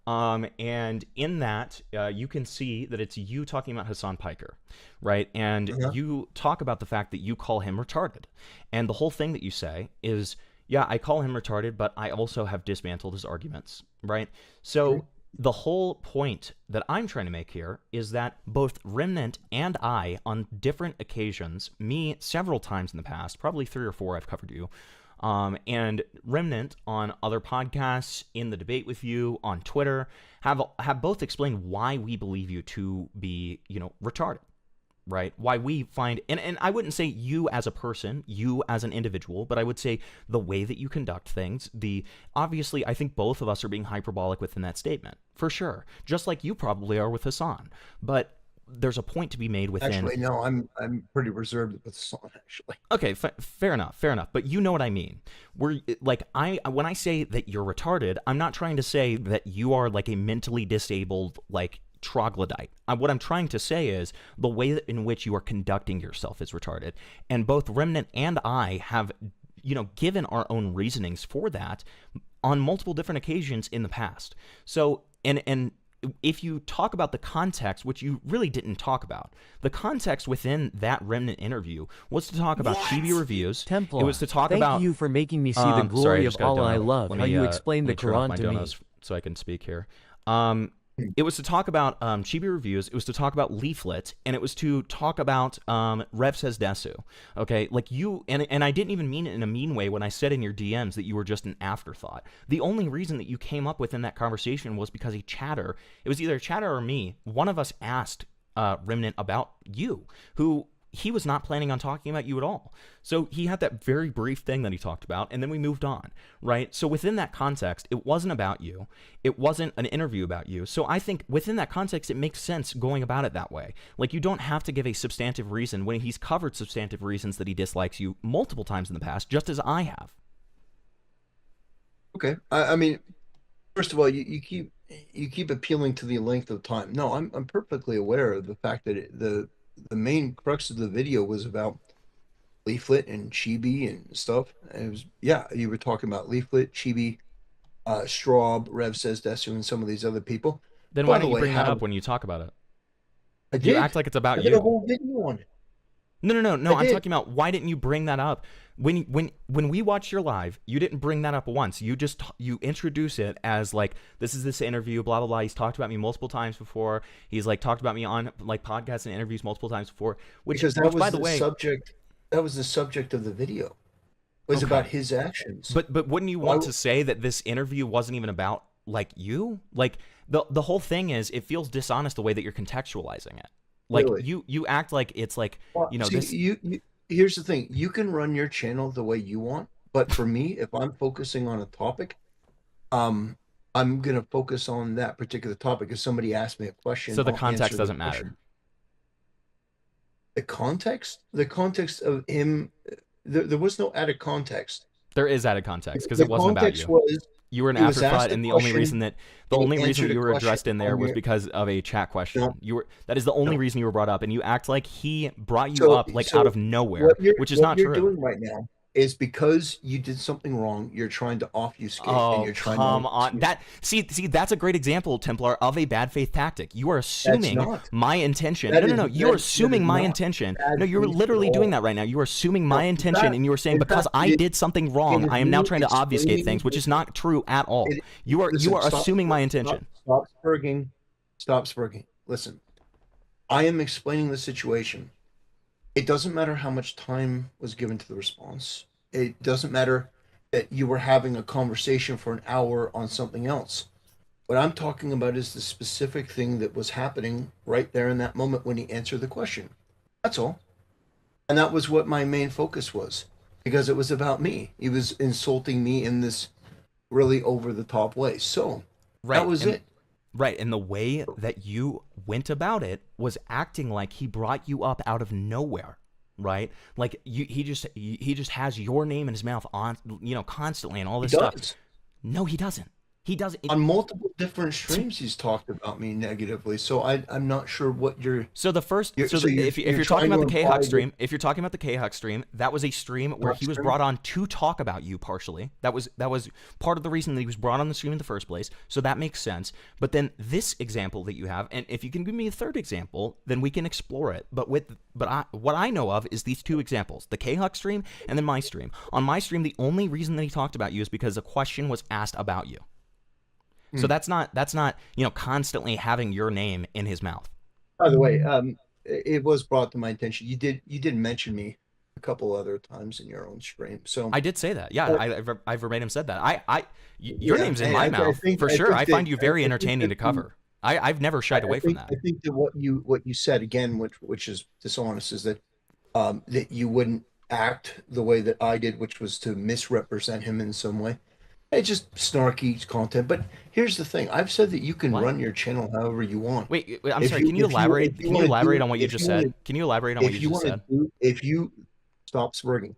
And in that, you can see that it's you talking about Hassan Piker, right? And Uh-huh. you talk about the fact that you call him retarded. And the whole thing that you say is, yeah, I call him retarded, but I also have dismantled his arguments, right? So the whole point that I'm trying to make here is that both Remnant and I, on different occasions, me several times in the past, probably 3 or 4 I've covered you, and Remnant on other podcasts, in the debate with you, on Twitter, have both explained why we believe you to be, retarded, right? Why we find, and I wouldn't say you as a person, you as an individual, but I would say the way that you conduct things, obviously, I think both of us are being hyperbolic within that statement, for sure. Just like you probably are with Hassan. But there's a point to be made within. Actually, no, I'm pretty reserved with the song. Actually, Okay, fair enough, fair enough. But you know what I mean. When I say that you're retarded, I'm not trying to say that you are like a mentally disabled, like troglodyte. What I'm trying to say is the way in which you are conducting yourself is retarded. And both Remnant and I have, given our own reasonings for that on multiple different occasions in the past. So, and if you talk about the context, which you really didn't talk about, the context within that Remnant interview was to talk about Chibi reviews. Templar, It was to talk thank about. you for making me see the Sorry, I glory just of got a Allah I dono. love. Let How me, you explain the turn off my Quran to me. donos so I can speak here. It was to talk about Chibi reviews. It was to talk about Leaflet, and it was to talk about Rev Says Desu. Okay, like you, and I didn't even mean it in a mean way when I said in your DMs that you were just an afterthought. The only reason that you came up within that conversation was because it was either a chatter or me. One of us asked Remnant about you, who he was not planning on talking about you at all. So he had that very brief thing that he talked about, and then we moved on, right? So within that context, it wasn't about you. It wasn't an interview about you. So I think within that context, it makes sense going about it that way. Like, you don't have to give a substantive reason when he's covered substantive reasons that he dislikes you multiple times in the past, just as I have. Okay. I mean, first of all, you keep appealing to the length of time. No, I'm perfectly aware of the fact that the main crux of the video was about Leaflet and Chibi and stuff. And it was, yeah, you were talking about Leaflet, Chibi, Straub, Rev Says Desu, and some of these other people. Then By why the don't you way, bring that how- up when you talk about it? I You did. act like it's I about did a you. whole video on it. No. I I'm did. talking about, why didn't you bring that up when we watched your live? You didn't bring that up once. You introduce it as like, this is this interview, blah blah blah. He's talked about me multiple times before. He's like talked about me on like podcasts and interviews multiple times before. Because that which was by the way, subject. That was the subject of the video. It was Okay. about his actions. but wouldn't you Why want w- to say that this interview wasn't even about like you? Like the whole thing is, it feels dishonest the way that you're contextualizing it. Like Really? you act like it's like, Well, you know, see, this. here's the thing. You can run your channel the way you want, but for me, if I'm focusing on a topic, I'm gonna focus on that particular topic. If somebody asks me a question, So the I'll context answer the doesn't matter. question. The context of him, there was no added context. There is added context because The it wasn't about context you. was You were an he was asked afterthought, a and the only question, reason that and he answered you a were question addressed in there on was your- because of a chat question. No. That is the only No. reason you were brought up, and you act like he brought you So- up like so out of nowhere, which is what not you're true. doing right now is because you did something wrong. You're trying to obfuscate, and Oh, you're trying come to on. That see, that's a great example, Templar, of a bad faith tactic. You are assuming not. my intention. That No. is- You're that assuming is my not intention. bad No, you're faith literally at doing all. that right now. You are assuming my No, in intention, fact- and you are saying in because fact, I it- did something wrong, it is I am now me trying to obfuscate explaining things, which is not true at all. It- You are Listen, stop- assuming my intention. Stop spurging. Stop spurging. Listen, I am explaining the situation. It doesn't matter how much time was given to the response. It doesn't matter that you were having a conversation for an hour on something else. What I'm talking about is the specific thing that was happening right there in that moment when he answered the question. That's all. And that was what my main focus was, because it was about me. He was insulting me in this really over the top way. So that was and- it. Right, and the way that you went about it was acting like he brought you up out of nowhere, right? Like he just has your name in his mouth on, constantly and all He this stuff. does. No, he doesn't. He doesn't. On multiple different streams, he's talked about me negatively. So I'm not sure what you're. So the first, You're- so so the, you're- if you're you're talking trying about to the imply K-Hawk that- stream, if you're talking about the K-Hawk stream, that was a stream where he was stream? brought on to talk about you partially. That was part of the reason that he was brought on the stream in the first place. So that makes sense. But then this example that you have, and if you can give me a third example, then we can explore it. But what I know of is these two examples: the K-Hawk stream and then my stream. On my stream, the only reason that he talked about you is because a question was asked about you. So that's not constantly having your name in his mouth. By the way, it was brought to my attention. You did mention me a couple other times in your own stream. So I did say that. Yeah, I verbatim said that. Your Yeah, name's in and my I mouth think- for I sure. think I find that- you very I think entertaining to that cover. I've never shied away from that. I think that what you said again, which is dishonest, is that that you wouldn't act the way that I did, which was to misrepresent him in some way. It's just snarky content. But here's the thing: I've said that you can What? run your channel however you want. Wait, I'm If sorry. you- Can you if you- elaborate? if you Can you wanna elaborate do- on what you if just you said? wanna- Can you elaborate on what you If you just want said? to do, if you stop spurging.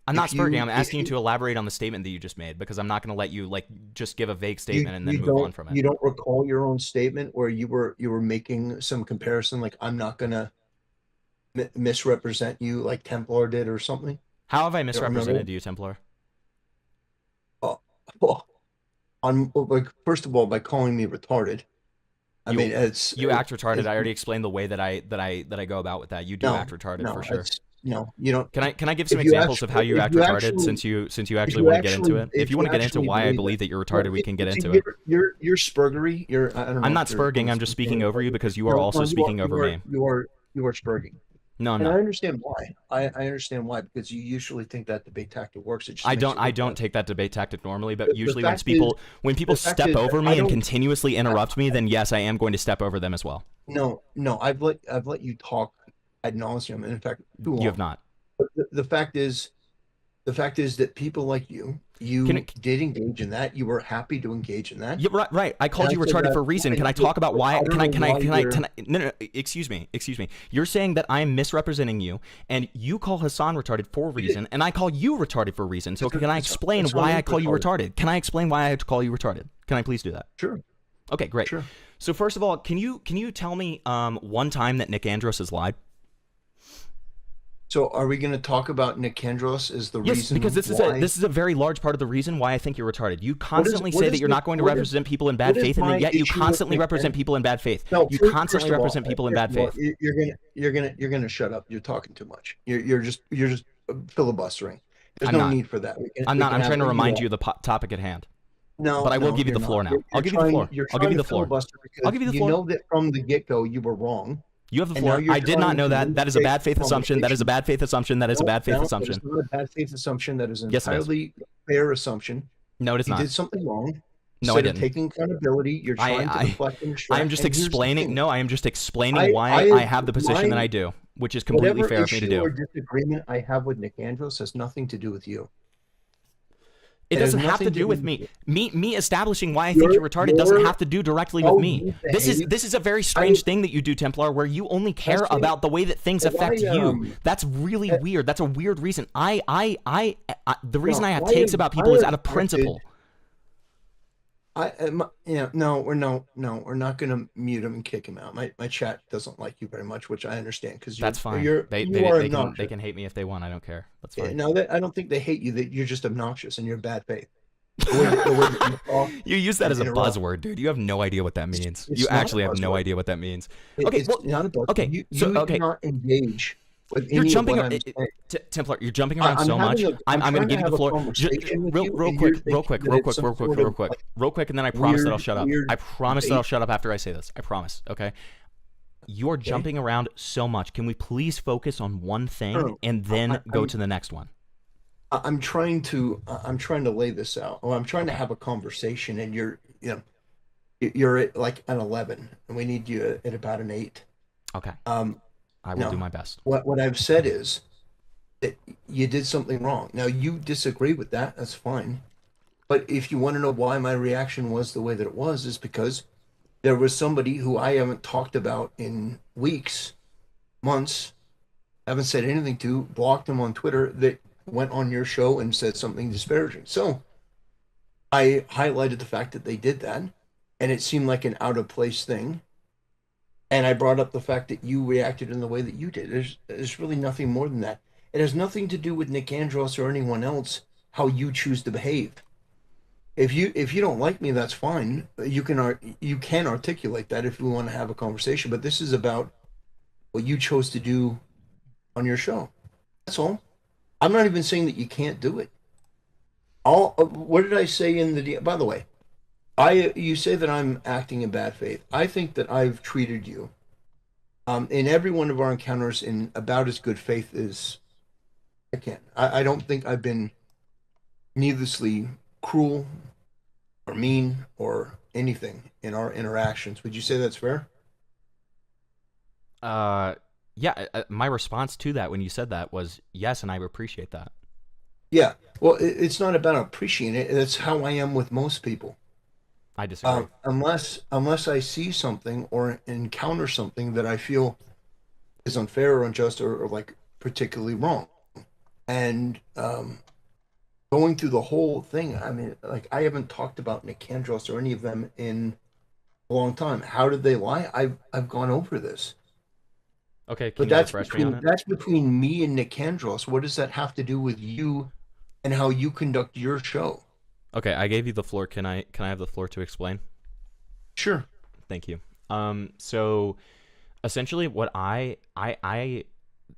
I'm not if you- spurging. I'm if asking you you- to elaborate on the statement that you just made because I'm not going to let you just give a vague You, statement and then you move don't on from you it. don't recall your own statement where you were making some comparison, like I'm not gonna misrepresent you like Templar did or something. How have I remember. misrepresented you, Templar? Well, first of all, by calling me retarded. I You- mean, it's You act retarded. it's- I already explained the way that I go about with that. You do no, act retarded no, for sure. no, you don't. Can I give some If you examples of how you if act you retarded actually- since you if actually you want to get into actually- it? if If you you want to get into actually why I believe believe it. that you're retarded, we can get into it. You're spurgery. I don't know. I'm not if you're- spurging. I'm just speaking over you because you are No, also no, speaking over me. You are spurging. No, I'm And I not. understand why. I understand why, because you usually think that debate tactic works. It just I makes don't. it I look don't bad. take that debate tactic normally, but The usually fact when people the fact step is that over I me and don't- continuously interrupt me, then yes, I am going to step over them as well. No, I've let you talk ad nauseum, and in fact, too You have long. not. But the fact is, that people like you did engage in that. You were happy to engage in that. Yeah, right. I called And you I said retarded that, for a reason. Can I I talk about why? don't know why you're. No. Excuse me. You're saying that I am misrepresenting you, and you call Hassan retarded for a reason, and I call you retarded for a reason. So can I explain why I call you retarded? Can I explain why I call you retarded? Can I please do that? Sure. Okay, great. Sure. So first of all, can you tell me one time that Nick Andros has lied? So are we going to talk about Nick Andros as the Yes, reason because this why? is a very large part of the reason why I think you're retarded. You constantly what say is that you're the- not going to what is- represent people in bad what is faith, and my then yet you issue with constantly Nick represent Andros? people in bad faith. No, You first constantly of all, represent people in bad first of all, faith. You're gonna shut up. You're talking too much. You're just filibustering. There's I'm no not. need for that. I'm not. I'm trying to remind you of the topic at hand. No, but I will no, give you the you're floor not. now. I'll give you the floor. You're I'll give you trying the to floor. filibuster because I'll give you the you floor. know that from the get-go you were wrong. You have the And now floor. you're I did not trying know to that. That is a bad reinstate faith assumption. That is a bad faith assumption. That is a bad faith assumption. That is not a bad faith assumption. That is an Yes, it is. entirely fair assumption. No, it is You not. did something wrong. No, I Instead of didn't. taking accountability, you're trying to deflect and distract. I am just And here's the explaining. thing. No, I am just explaining why I have the position that I do, which is completely Whatever fair for me to issue or do. disagreement I have with Nick Andros has nothing to do with you. It has doesn't have nothing to do with you. me. Me establishing why I think you're retarded doesn't have to do directly with me. This is a very strange thing that you do, Templar, where you only care about the way that things affect you. That's really weird. That's a weird reason. The reason I have takes about people is out of principle. No, we're not gonna mute him and kick him out. My chat doesn't like you very much, which I understand because That's fine. They can hate me if they want. I don't care. That's fine. No, I don't think they hate you. That you're just obnoxious and you're bad faith. The way that you talk You use that as a interrupt. buzzword, dude. You have no idea what that means. It's You not a actually have no buzzword. idea what that means. It- Okay, it's well, not a buzzword. okay, You so do okay. not engage with You're any jumping. of what I'm saying. Templar, you're jumping around so much. I'm going to give you the floor. Real quick, and then I promise that I'll shut up. I promise that I'll shut up after I say this. I promise. Okay. You're jumping around so much. Can we please focus on one thing and then go to the next one? I'm trying to lay this out. Well, I'm trying to have a conversation, and you're at like an 11, and we need you at about an 8. Okay. I will do my best. What I've said is that you did something wrong. Now you disagree with that. That's fine. But if you want to know why my reaction was the way that it was, is because there was somebody who I haven't talked about in weeks, months, haven't said anything to, blocked him on Twitter, that went on your show and said something disparaging. So I highlighted the fact that they did that, and it seemed like an out of place thing. And I brought up the fact that you reacted in the way that you did. There's really nothing more than that. It has nothing to do with Nick Andros or anyone else, how you choose to behave. If you don't like me, that's fine. You can articulate that if we want to have a conversation. But this is about what you chose to do on your show. That's all. I'm not even saying that you can't do it. What did I say in the? By the way, you say that I'm acting in bad faith. I think that I've treated you, in every one of our encounters, in about as good faith as I can. I don't think I've been needlessly cruel or mean or anything in our interactions. Would you say that's fair? Yeah. My response to that when you said that was yes, and I appreciate that. Yeah. Well, it's not about appreciating it. That's how I am with most people. I disagree. Unless I see something or encounter something that I feel is unfair or unjust or like particularly wrong, and going through the whole thing, I mean, like, I haven't talked about Nick Andros or any of them in a long time. How did they lie? I've gone over this. Okay, But can you refresh me on it? that's between me and Nick Andros. What does that have to do with you and how you conduct your show? Okay, I gave you the floor. Can I have the floor to explain? Sure. Thank you. So essentially what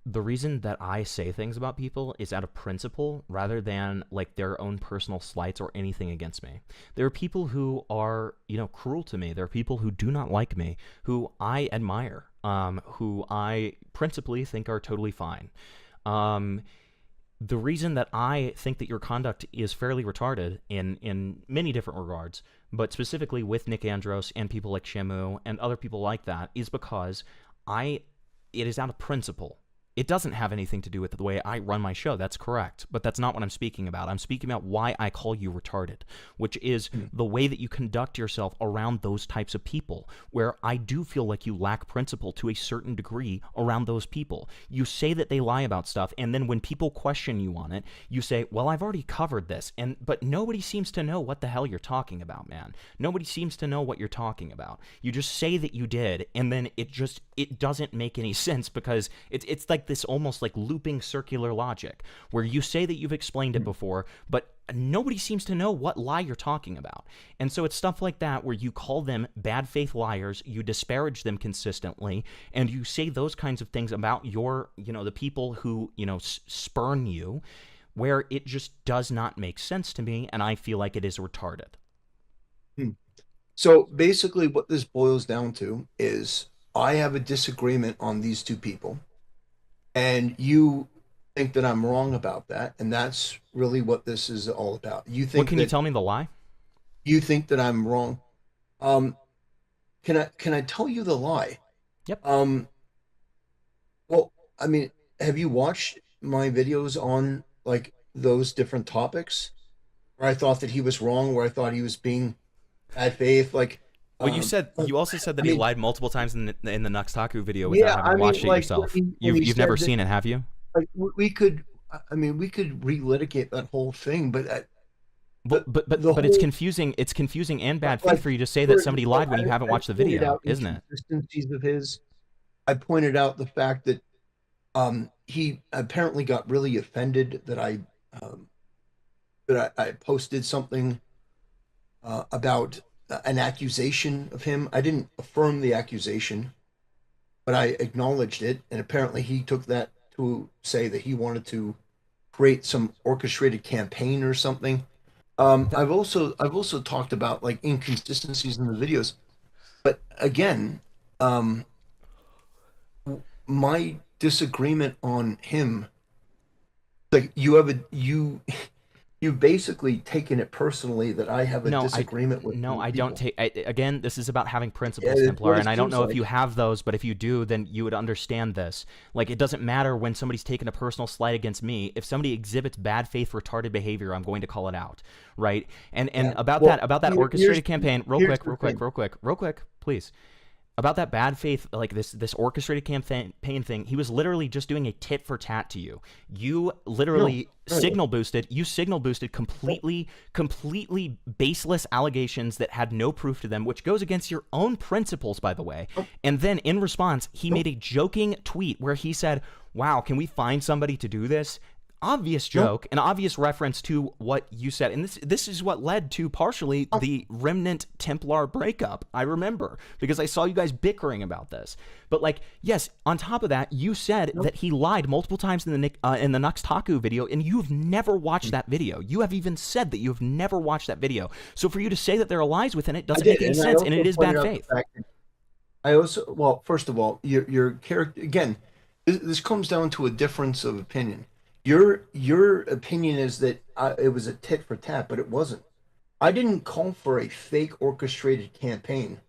the reason that I say things about people is out of principle rather than like their own personal slights or anything against me. There are people who are, cruel to me. There are people who do not like me, who I admire, who I principally think are totally fine. The reason that I think that your conduct is fairly retarded in many different regards, but specifically with Nick Andros and people like Shamu and other people like that, is because I it is out of principle. It doesn't have anything to do with the way I run my show. That's correct. But that's not what I'm speaking about. I'm speaking about why I call you retarded, which is the way that you conduct yourself around those types of people, where I do feel like you lack principle to a certain degree around those people. You say that they lie about stuff, and then when people question you on it, you say, well, I've already covered this. But nobody seems to know what the hell you're talking about, man. Nobody seems to know what you're talking about. You just say that you did, and then it doesn't make any sense, because it's like this almost like looping circular logic where you say that you've explained it before, but nobody seems to know what lie you're talking about. And so it's stuff like that where you call them bad faith liars, you disparage them consistently, and you say those kinds of things about the people who, spurn you, where it just does not make sense to me, and I feel like it is retarded. So basically what this boils down to is I have a disagreement on these two people, and you think that I'm wrong about that, and that's really what this is all about. You think Can you tell me the lie? You think that I'm wrong. Can I tell you the lie? Yep. Well, I mean, have you watched my videos on like those different topics where I thought that he was wrong, where I thought he was being bad faith? Like, well, you also said that he lied multiple times in the Nuxtaku video without yeah, having watched it like, yourself. when You've never seen it, have you? Like we could relitigate that whole thing, but it's confusing. It's confusing and bad faith for you to say that somebody lied when you haven't watched the video, isn't it? Inconsistencies of his. I pointed out the fact that he apparently got really offended that I posted something about an accusation of him. I didn't affirm the accusation, but I acknowledged it, and apparently he took that to say that he wanted to create some orchestrated campaign or something. I've also talked about like inconsistencies in the videos, but again, my disagreement on him, like you've basically taken it personally that I have a disagreement with. No, I don't take. Again, this is about having principles, Yeah, Templar, and I don't know like. if you have those, but if you do, then you would understand this. Like, it doesn't matter when somebody's taken a personal slight against me. If somebody exhibits bad faith, retarded behavior, I'm going to call it out, right? And about that orchestrated campaign, real quick, please. About that bad faith, like this orchestrated campaign thing, he was literally just doing a tit for tat to you. You literally signal boosted completely baseless allegations that had no proof to them, which goes against your own principles, by the way. And then in response, he made a joking tweet where he said, wow, can we find somebody to do this? Obvious joke, an obvious reference to what you said. And this is what led to partially the Remnant Templar breakup, I remember, because I saw you guys bickering about this. But like, yes, on top of that, you said that he lied multiple times in the Nuxtaku video, and you've never watched that video. You have even said that you have never watched that video. So for you to say that there are lies within it doesn't make any sense, and it is bad faith. Well, first of all, your character, again, this comes down to a difference of opinion. Your opinion is that it was a tit for tat, but it wasn't. I didn't call for a fake orchestrated campaign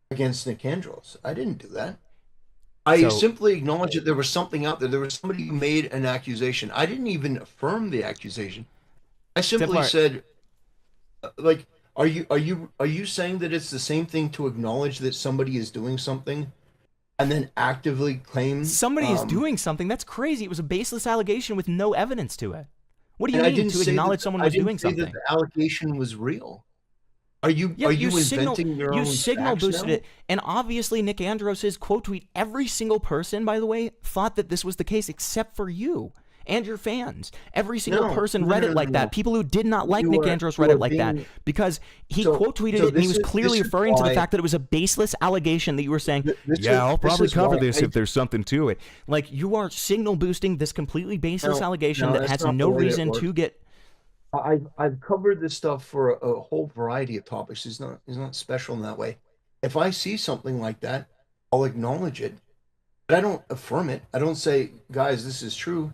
against Nick Andros. I didn't do that. I simply acknowledged that there was something out there. There was somebody who made an accusation. I didn't even affirm the accusation. I simply said, like, are you saying that it's the same thing to acknowledge that somebody is doing something and then actively claim somebody is doing something? That's crazy. It was a baseless allegation with no evidence to it. What do you mean to acknowledge someone was doing something? That the allegation was real. Are you inventing your own? You signal boosted it, and obviously Nick Andros's quote tweet. Every single person, by the way, thought that this was the case, except for you and your fans. Every single person read it like that. People who did not like Nick Andros read it like that because he quote tweeted it, and he was clearly referring to the fact that it was a baseless allegation that you were saying, I'll probably cover this if there's something to it. Like, you are signal boosting this completely baseless allegation that has no reason to get. I've covered this stuff for a whole variety of topics. It's not special in that way. If I see something like that, I'll acknowledge it, but I don't affirm it. I don't say, guys, this is true.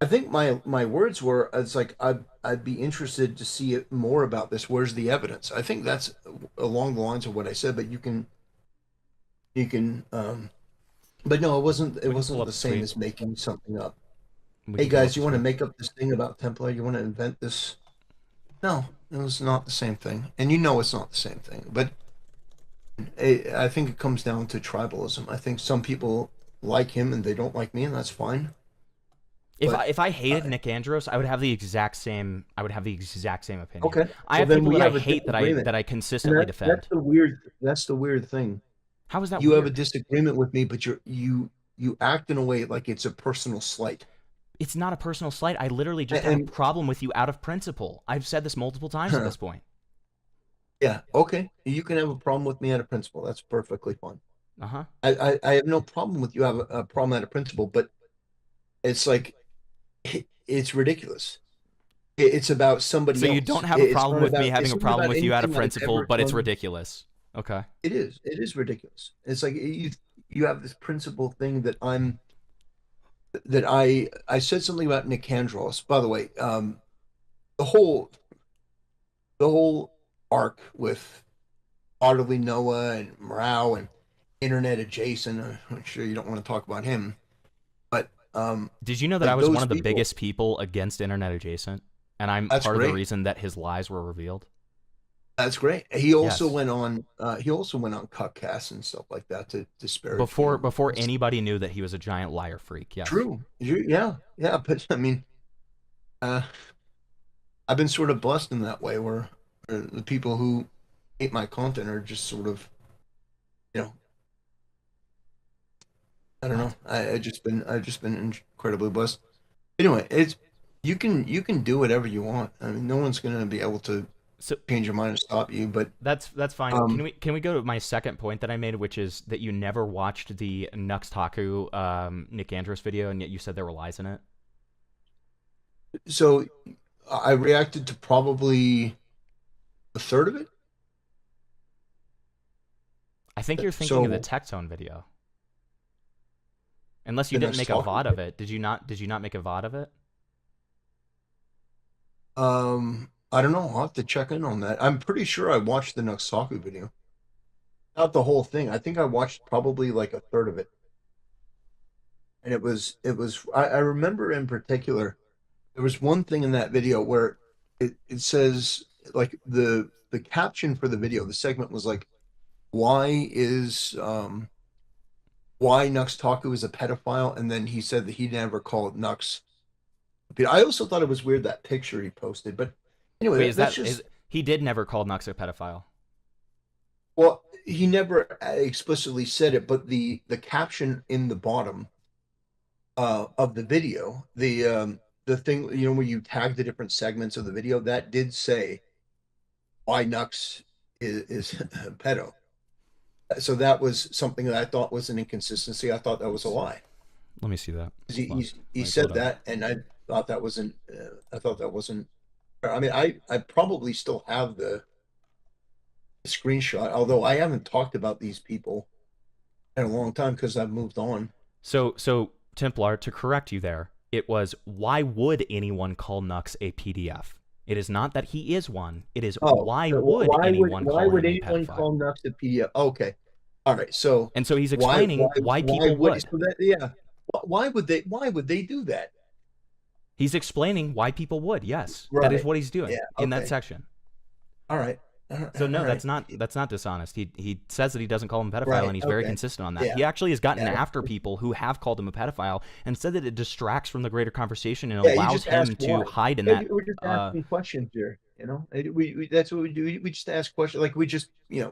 I think my words were, it's like I'd be interested to see it more about this. Where's the evidence? I think that's along the lines of what I said, but you can But no, it wasn't. It We can pull wasn't up the the same tweet. as making something up. We Hey can pull up guys, the you want to tweet. make up this thing about Templar? You want to invent this? No, it was not the same thing, and you know it's not the same thing. But I think it comes down to tribalism. I think some people like him and they don't like me, and that's fine. But If I hated uh, Nick Andros, I would have the exact same opinion. okay, I well have then people we that I have a hate disagreement, that I and consistently that's defend. the weird thing. How is that You have a weird? disagreement with me, but you act in a way like it's a personal slight. It's not a personal slight. I literally just have a And problem with you out of principle. I've said this multiple times at this point. yeah, okay, you can have a problem with me out of principle. That's perfectly fine. Uh-huh. I have no problem with you have a problem out of principle, but it's like it's ridiculous. It's about So somebody you else. don't have a It's problem not with me about having it's a not problem about with you out of anything I've principle, ever but it's done. ridiculous. Okay. It is ridiculous. It's like you have this principle thing that I said something about Nick Andros. By the way, the whole the whole arc with Otterly Noah and Morale and Internet Adjacent. I'm sure you don't want to talk about him, but Did you know that I like was one those of the people, biggest people against Internet Adjacent? And I'm that's part of the great. reason that his lies were revealed? That's great. He also Yes. went on. He also went on Cupcast and stuff like that to disparage me. Before It's anybody knew that he was a giant liar freak. Yes. true. Yeah, yeah. But I mean, uh, I've been sort of blessed in that way, where the people who hate my content are just sort of, you know, I don't know. What? I've just been incredibly blessed. Anyway, it's you can do whatever you want. I mean, no one's gonna be able to So change your mind and stop you. But that's fine. um, Can we go to my second point that I made, which is that you never watched the Nux Taku Nick Andros video, and yet you said there were lies in it? so I reacted to probably a third of it. I think you're thinking of the So Tectone video. Unless you the didn't next make a talk. VOD of it. Did you not make a VOD of it? I don't know. I'll have to check in on that. I'm pretty sure I watched the Nuxtaku video. Not the whole thing. I think I watched probably like a third of it. And I remember in particular, there was one thing in that video where it says like the caption for the video, the segment was like, why is why Nuxtaku is a pedophile, and then he said that he never called Nux. I also thought it was weird that picture he posted, but anyway, Wait, is that's that just is he did never call Nux a pedophile? well, he never explicitly said it, but the caption in the bottom of the video, the thing where you tag the different segments of the video, that did say why Nux is a pedo. So that was something that I thought was an inconsistency. I thought that was a lie. Let me see that. 'Cause Hold on. he Let me pull said it up. that, and I thought that wasn't. I mean, I probably still have the screenshot, although I haven't talked about these people in a long time because I've moved on. So Templar, to correct you there, it was why would anyone call Nux a PDF? It is not that he is one. It is why so would anyone why call would him a anyone pedophile? call Nux a PDF? Okay, all right. So And so he's explaining why people would would. so that yeah? Why would they do that? He's explaining why people would. Yes, that is Right. what he's doing Yeah. in that Okay. section. All right. So no, All right. that's not dishonest. He says that he doesn't call him a pedophile, Right, and he's very okay. consistent on that. Yeah. He actually has gotten Yeah. after people who have called him a pedophile and said that it distracts from the greater conversation and Yeah, you allows just him ask to why. hide in Yeah, that. we're just asking questions here. We that's what we do. We just ask questions. Like we just yeah.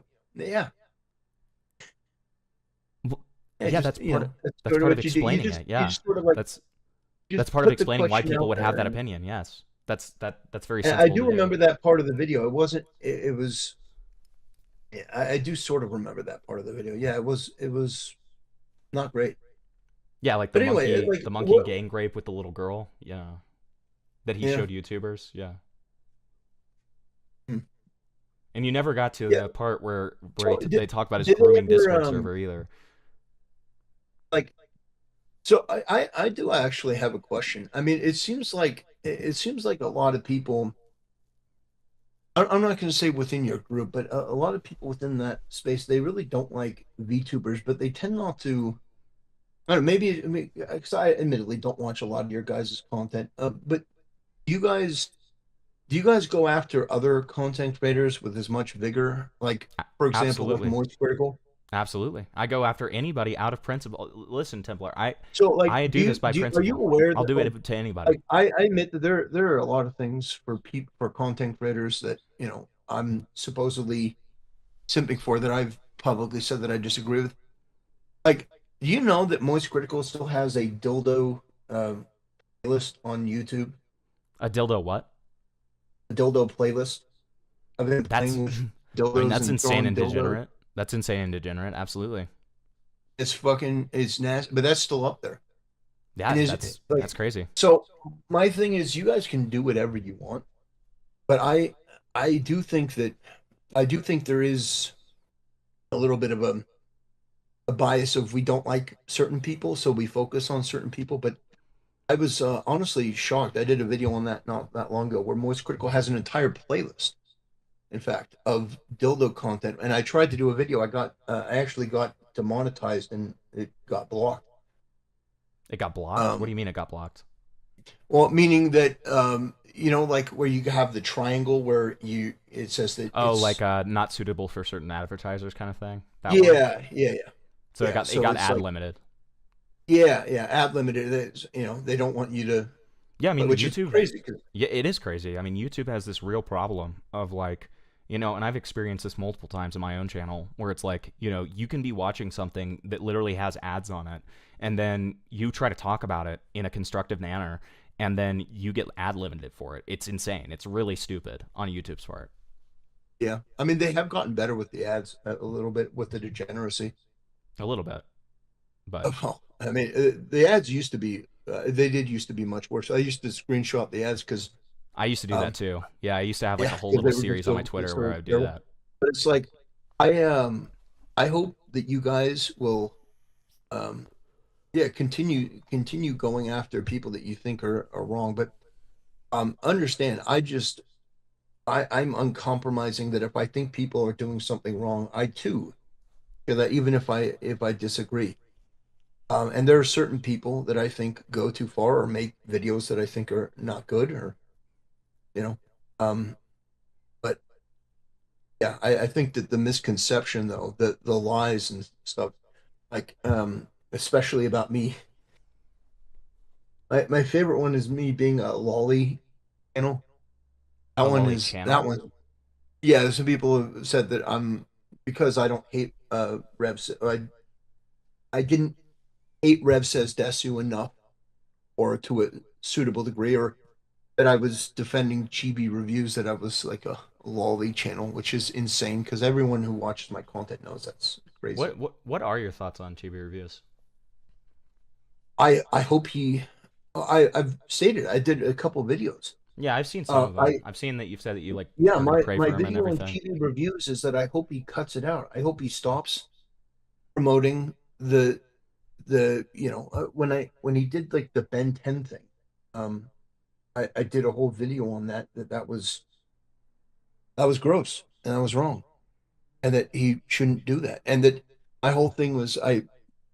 Yeah, just, that's part of that's that's sort part of what you do. explaining just, it. Yeah, You just sort of like that's just part of put the explaining why question people out would have there, that and opinion. Yes, that's very I sensible do to do. remember that part of the video. It wasn't. It was. Yeah, I do sort of remember that part of the video. Yeah, it was not great. Yeah, like But anyway, like the monkey what? gang rape with the little girl. Yeah, that he Yeah. showed YouTubers. Yeah. Hmm. And you never got to Yeah. the part where So they talk about his did they grooming ever, Discord server either. like so I do actually have a question. I mean, it seems like a lot of people. I'm not going to say within your group, but a lot of people within that space, they really don't like VTubers, but they tend not to I don't know, maybe because I admittedly don't watch a lot of your guys' content, but do you guys do you guys go after other content creators with as much vigor? Like, for example, like Absolutely. Moist Critical. Absolutely. I go after anybody out of principle. Listen, Templar, So, like, I do this by are you principle. aware I'll that do it to anybody. I admit that there are a lot of things for people for content creators that I'm supposedly simping for that I've publicly said that I disagree with. Like, do you know that Moist Critical still has a dildo uh, playlist on YouTube? A dildo what? A dildo playlist. I've been That's playing with I mean, dildos that's and insane throwing and dildos. degenerate. That's insane and degenerate. Absolutely. It's nasty, but that's still up there. Yeah, And is like that's crazy. so. My thing is, you guys can do whatever you want, but I do think that I do think there is a little bit of a bias of we don't like certain people, so we focus on certain people. But I was honestly shocked. I did a video on that not that long ago where Moist Critical has an entire playlist, in fact, of dildo content. And I tried to do a video. I actually got demonetized and it got blocked. It got blocked? What do Um, you mean it got blocked? well, meaning that like where you have the triangle where it says that Oh, like it's not suitable for certain advertisers kind of thing. That one. yeah. So Yeah. it So got it's ad like limited. yeah, ad limited. They don't want you to, Yeah, I mean which is YouTube. crazy. 'Cause Yeah, it is crazy. I mean YouTube has this real problem of like, and I've experienced this multiple times in my own channel where it's like, you can be watching something that literally has ads on it, and then you try to talk about it in a constructive manner, and then you get ad limited for it. It's insane. It's really stupid on YouTube's part. yeah, I mean they have gotten better with the ads a little bit with the degeneracy. A little bit, but Well, I mean the ads used to be they did used to be much worse. I used to screenshot the ads because I used to do that too. Yeah, I used to have like yeah, a whole because little they were just series on my Twitter where I so would do terrible. that. But it's like I um I hope that you guys will um yeah continue going after people that you think are wrong. But understand I'm uncompromising that if I think people are doing something wrong, I too feel that even if I disagree. And there are certain people that I think go too far or make videos that I think are not good or you know. Um but yeah, I think that the misconception though, the lies and stuff, like especially about me. My favorite one is me being a lolly channel. A lolly channel. That one. Yeah, some people have said that I'm because I don't hate Rev. I didn't hate Rev says Desu enough, or to a suitable degree, or that I was defending chibi reviews. That I was like a lolly channel, which is insane because everyone who watches my content knows that's crazy. What are your thoughts on chibi reviews? I hope he. I've stated I did a couple videos. Yeah, I've seen some of them. I I've seen that you've said that you like Yeah, are gonna pray my for him and video on everything. cheating reviews is that I hope he cuts it out. I hope he stops promoting when he did like the Ben 10 thing. Um, I did a whole video on that was gross and I was wrong and that he shouldn't do that and that my whole thing was I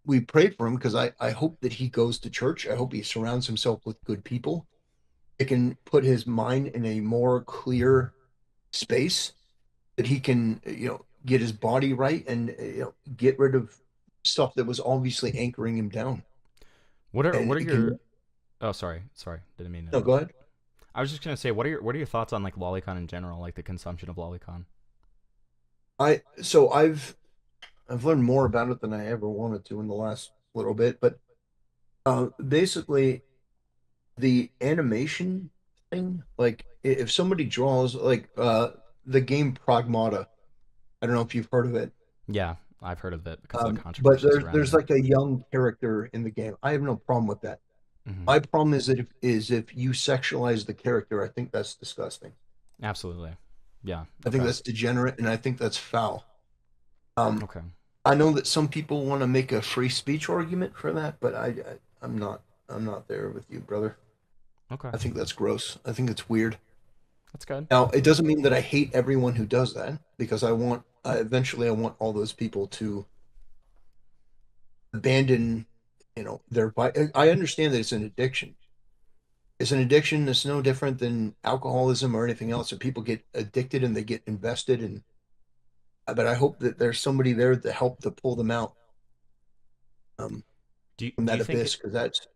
we prayed for him because I hope that he goes to church. I hope he surrounds himself with good people. It can put his mind in a more clear space that he can get his body right and get rid of stuff that was obviously anchoring him down and What are it your can Oh, sorry, didn't mean to no go interrupt. ahead. I was just gonna say, what are your thoughts on like lolicon in general, like the consumption of lolicon? I've learned more about it than I ever wanted to in the last little bit, but basically the animation thing, like if somebody draws like the game Pragmata, I don't know if you've heard of it. Yeah, I've heard of it because of the But controversy surrounding there's it. like a young character in the game. I have no problem with that. Hmm. My problem is that if you sexualize the character, I think that's disgusting. Absolutely. Yeah. I think Okay. that's degenerate, and I think that's foul. Um, Okay. I know that some people want to make a free speech argument for that, but I'm not there with you, brother. Okay. I think that's gross. I think it's weird. That's good. Now, it doesn't mean that I hate everyone who does that because eventually I want all those people to abandon I understand that it's an addiction. It's an addiction that's no different than alcoholism or anything else. And people get addicted and they get invested, and but I hope that there's somebody there to help to pull them out um, from Do that you think abyss, because that's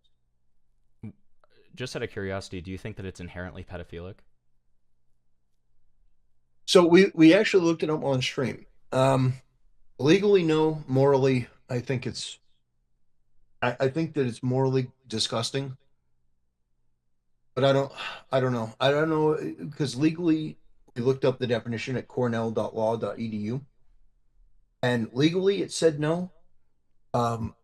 just out of curiosity, do you think that it's inherently pedophilic? so we actually looked it up on stream. Legally, no. Morally, I think that it's morally disgusting, but I don't know because legally we looked up the definition at cornell.law.edu, and legally it said no. Um,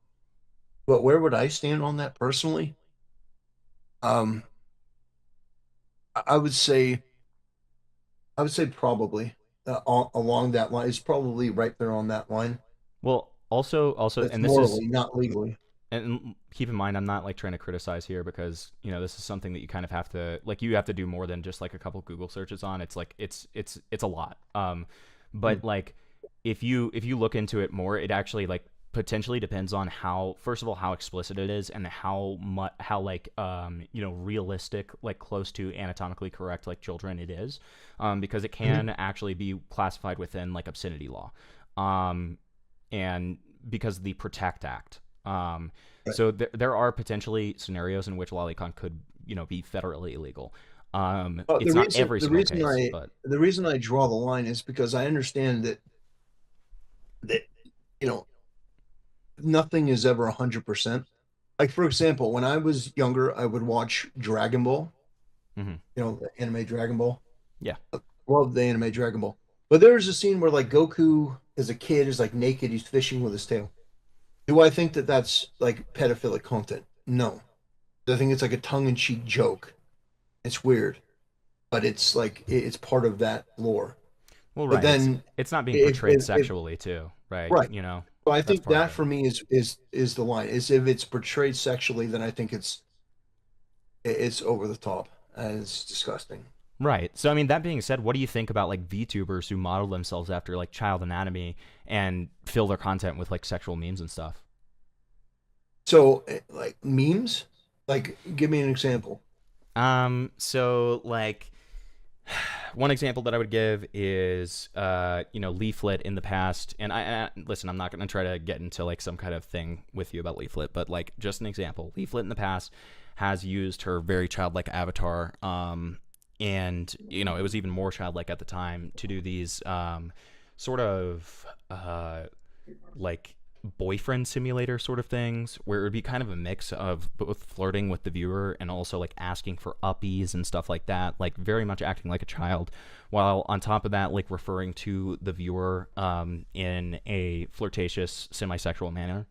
but where would I stand on that personally? Um, I would say probably along that line. It's probably right there on that line. Well, also, That's and this is, morally, not legally. and keep in mind, I'm not like trying to criticize here because this is something that you kind of have to like you have to do more than just like a couple Google searches on. It's like it's a lot. But like if you look into it more, it actually like potentially depends on how first of all how explicit it is and how like realistic, like close to anatomically correct like children it is, because it can actually be classified within like obscenity law, and because of the Protect Act. Right. So there are potentially scenarios in which lolicon could be federally illegal. It's not every single case, but the reason I draw the line is because I understand that you know nothing is ever 100%. Like for example, when I was younger, I would watch Dragon Ball. mhm. The anime Dragon Ball. Yeah. Love the anime Dragon Ball. But there's a scene where like Goku as a kid is like naked, he's fishing with his tail. Do I think that that's like pedophilic content? No. I think it's like a tongue-in-cheek joke. It's weird, but it's like it's part of that lore. Well, But right. It's then it's not being portrayed if sexually too, right? right, so I That's think part of that it. for me is the line. Is if it's portrayed sexually, then I think it's over the top and it's disgusting. Right. So I mean, that being said, what do you think about like VTubers who model themselves after like child anatomy and fill their content with like sexual memes and stuff? So like memes, like give me an example. So like one example that I would give is Leaflet in the past, and I listen, I'm not going to try to get into like some kind of thing with you about Leaflet, but like just an example. Leaflet in the past has used her very childlike avatar, and it was even more childlike at the time to do these sort of like boyfriend simulator sort of things where it would be kind of a mix of both flirting with the viewer and also like asking for uppies and stuff like that, like very much acting like a child, while on top of that like referring to the viewer in a flirtatious semi-sexual manner.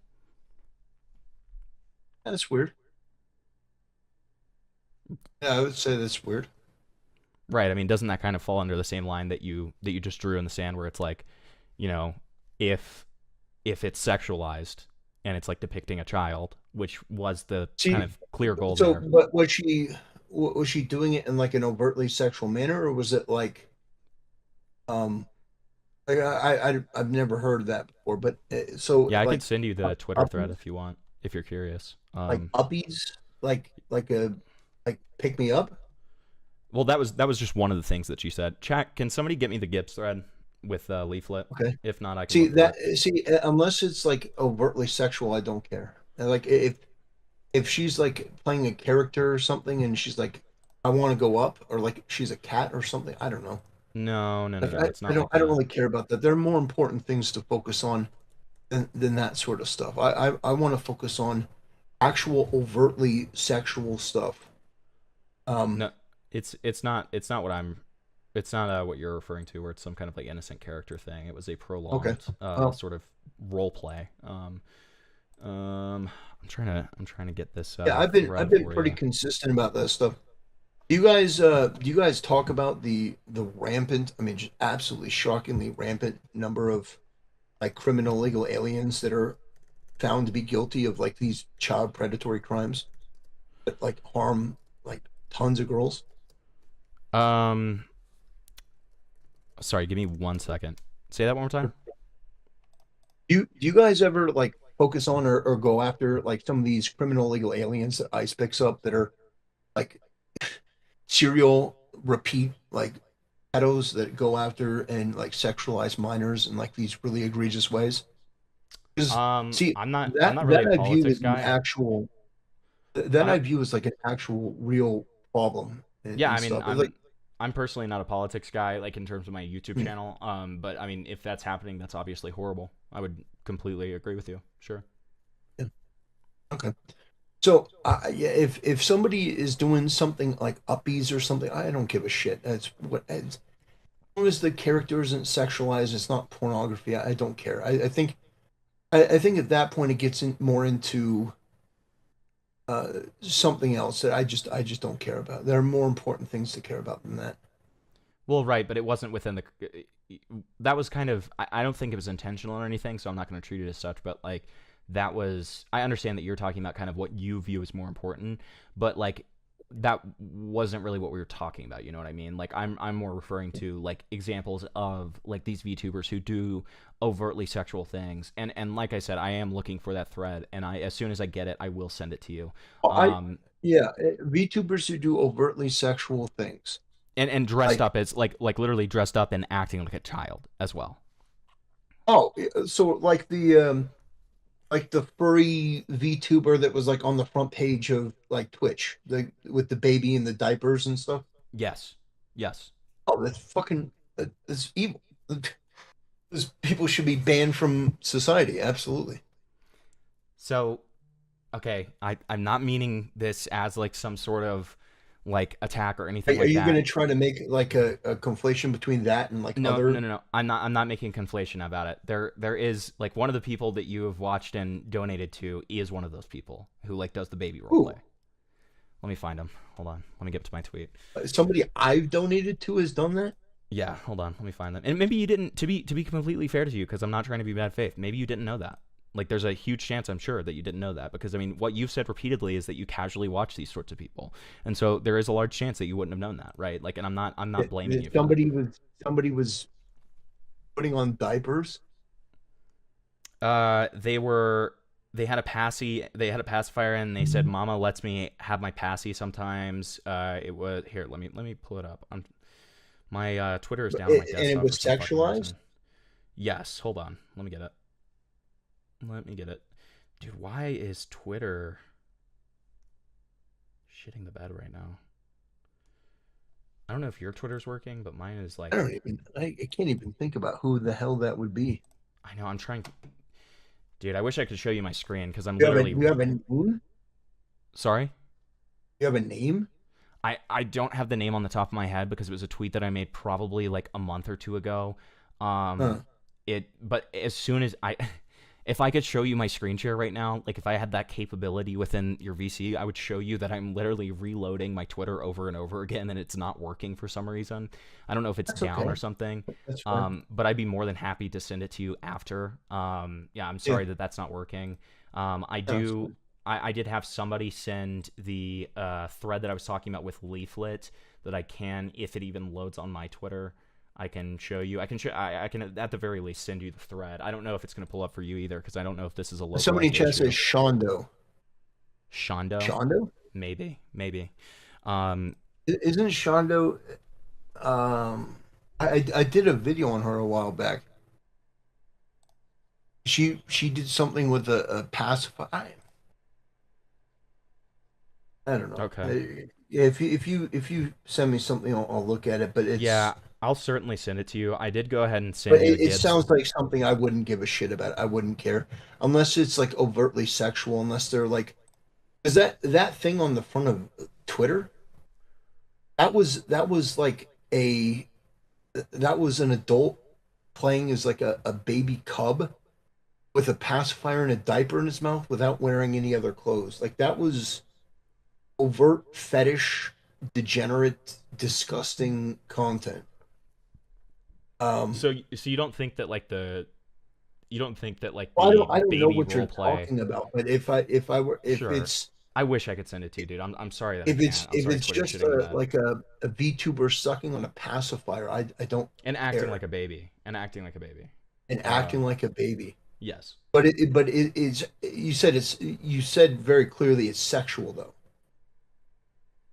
That's weird. Yeah, I would say that's weird. Right. I mean, doesn't that kind of fall under the same line that you just drew in the sand, where it's like, if it's sexualized and it's like depicting a child, which was the See, kind of clear goal so there. but was she doing it in like an overtly sexual manner, or was it um like I've never heard of that before, but so Yeah, I could like send you the Twitter thread uppies, if you want, if you're curious. like uppies, like a like pick me up. Well, that was just one of the things that she said. Chat, can somebody get me the Gibbs thread with Leaflet? Okay. If not, I can See look for that it. see unless it's like overtly sexual, I don't care. And, like if she's like playing a character or something and she's like I want to go up, or like she's a cat or something, I don't know. No, no, no, Like no. It's not like I don't that. really care about that. There are more important things to focus on than that sort of stuff. I want to focus on actual overtly sexual stuff. Um, No, it's not what I'm. It's not what you're referring to, where it's some kind of like innocent character thing. It was a okay. prolonged Well, sort of role play. I'm trying to get this yeah, I've thread been for pretty you. consistent about that stuff. Do you guys talk about the rampant, I mean just absolutely shockingly rampant number of like criminal illegal aliens that are found to be guilty of like these child predatory crimes that like harm like tons of girls? Um, Sorry, give me 1 second. Say that one more time. Do you guys ever like focus on or go after like some of these criminal illegal aliens that ICE picks up that are like serial repeat like pedos that go after and like sexualize minors in like these really egregious ways. 'Cause, see, I'm not really that a I view politics as an guy. actual that I I view as like an actual real problem Yeah, I and mean, stuff. It's like I'm personally not a politics guy, like in terms of my YouTube channel. But I mean, if that's happening, that's obviously horrible. I would completely agree with you. Sure. yeah, okay. So yeah, if somebody is doing something like uppies or something, I don't give a shit. That's what as long as the character isn't sexualized, it's not pornography. I don't care. I think at that point it gets more into something else that I just don't care about. There are more important things to care about than that. Well, right, but it wasn't within the. That was kind of. I don't think it was intentional or anything, so I'm not going to treat it as such. But like, that was. I understand that you're talking about kind of what you view as more important, but like, that wasn't really what we were talking about. You know what I mean? Like, I'm more referring to like examples of like these VTubers who do overtly sexual things, and like I said, I am looking for that thread, and as soon as I get it, I will send it to you. I Um, Yeah, VTubers who do overtly sexual things. and dressed Like, up as like literally dressed up and acting like a child as well. oh, so like the furry VTuber that was like on the front page of like Twitch, the with the baby in the diapers and stuff. Yes. Yes. Oh, that's fucking that's evil. Those people should be banned from society. Absolutely. So, okay, I'm not meaning this as like some sort of like attack or anything Are like you going that. to try to make like a conflation between that and like No, no, other? no, no. I'm not making conflation about it. There is like one of the people that you have watched and donated to is one of those people who like does the baby role Ooh, play. Let me find him. Hold on. Let me get to my tweet. somebody I've donated to has done that. Yeah, hold on. Let me find them. And maybe you didn't. To be completely fair to you, because I'm not trying to be bad faith. Maybe you didn't know that. Like, there's a huge chance, I'm sure, that you didn't know that. Because I mean, what you've said repeatedly is that you casually watch these sorts of people, and so there is a large chance that you wouldn't have known that, right? Like, and I'm not blaming you for that. Somebody was putting on diapers. They were. They had a pacifier, and they said, "Mama lets me have my passy sometimes." It was here. Let me pull it up. My Twitter is down on my And it desktop was for some fucking sexualized. reason. Yes, hold on. Let me get it. Let me get it. Dude, why is Twitter shitting the bed right now? I don't know if your Twitter's working, but mine is like. I can't even think about who the hell that would be. I know, I'm trying. Dude, I wish I could show you my screen because I'm You have literally. you have a name? Sorry? You have a name? I don't have the name on the top of my head because it was a tweet that I made probably like a month or two ago. Huh. But as soon as if I could show you my screen share right now, like if I had that capability within your VC, I would show you that I'm literally reloading my Twitter over and over again and it's not working for some reason. I don't know if it's That's down okay. or something. That's fine. But I'd be more than happy to send it to you after. Yeah, I'm sorry that that's not working. I Sounds do. good. I did have somebody send the thread that I was talking about with Leaflet that I can, if it even loads on my Twitter, I can show you. I can at the very least send you the thread. I don't know if it's going to pull up for you either because I don't know if this is a Somebody in localized chat issue. says Shondo. Shondo? Shondo? Maybe. Isn't Shondo? I did a video on her a while back. She did something with a pacifier. I don't know. Okay. Yeah, if you send me something, I'll look at it. But Yeah, I'll certainly send it to you. I did go ahead and but send you a it dibs. sounds like something I wouldn't give a shit about. I wouldn't care unless it's like overtly sexual. Unless they're like, is that thing on the front of Twitter? That was like that was an adult playing as like a baby cub with a pacifier and a diaper in his mouth without wearing any other clothes. Like that was overt fetish, degenerate, disgusting content. So you don't think that like the you don't think that like Well, the I don't know baby what you're role play. talking about, but if Sure. it's I wish I could send it to you, dude. I'm sorry that I can't. I'm if sorry it's Twitter's just shitting the bed. like a VTuber sucking on a pacifier, I don't And acting care. like a baby. And acting like a baby. And acting like a baby. Yes. But it is, you said very clearly it's sexual though.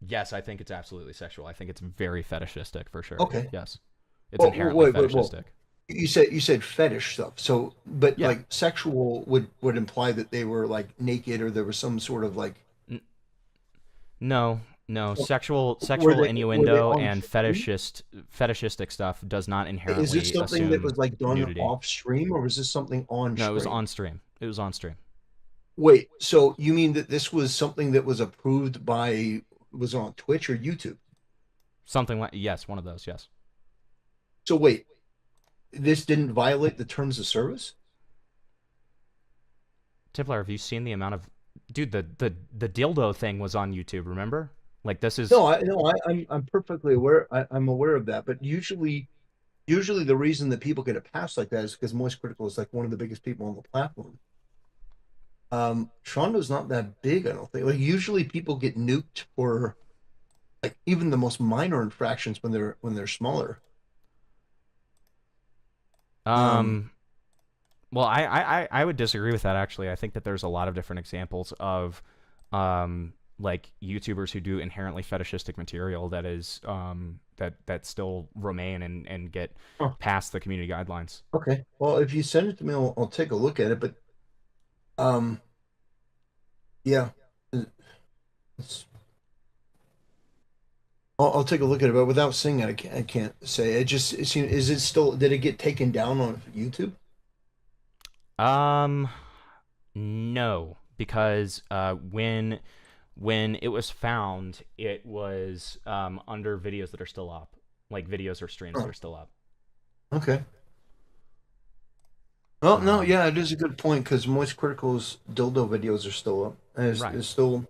Yes, I think it's absolutely sexual. I think it's very fetishistic for sure. Okay. Yes. It's Well, inherently well, fetishistic. you said fetish stuff. So, but Yeah. like sexual would imply that they were like naked or there was some sort of like N- no, no. were Sexual they innuendo on and stream? fetishistic stuff does not Is this inherently something that assume was like done nudity. off stream or was this something on No, it was stream? on stream. It was on stream. Wait, so you mean that this was something that was approved by was it on Twitch or YouTube? Something like yes, one of those. Yes. So wait, this didn't violate the terms of service? Templar, have you seen the amount of dude? The dildo thing was on YouTube. Remember? Like this is No, I'm perfectly aware. I'm aware of that. But usually the reason that people get a pass like that is because Moist Critical is like one of the biggest people on the platform. Shonda's not that big, I don't think. Like usually people get nuked for like even the most minor infractions when they're smaller. Um, um. Well, I would disagree with that actually. I think that there's a lot of different examples of like YouTubers who do inherently fetishistic material that is that still remain and get oh, past the community guidelines. okay. Well, if you send it to me, I'll take a look at it. But um, yeah, it's, I'll take a look at it. But without seeing it, I can't say. It seems, is it still? Did it get taken down on YouTube? Um no, because when it was found, it was under videos that are still up, like videos or streams that Oh, are still up. okay. Well, no, Um yeah, it is a good point because Moist Critical's dildo videos are still up. And right. is still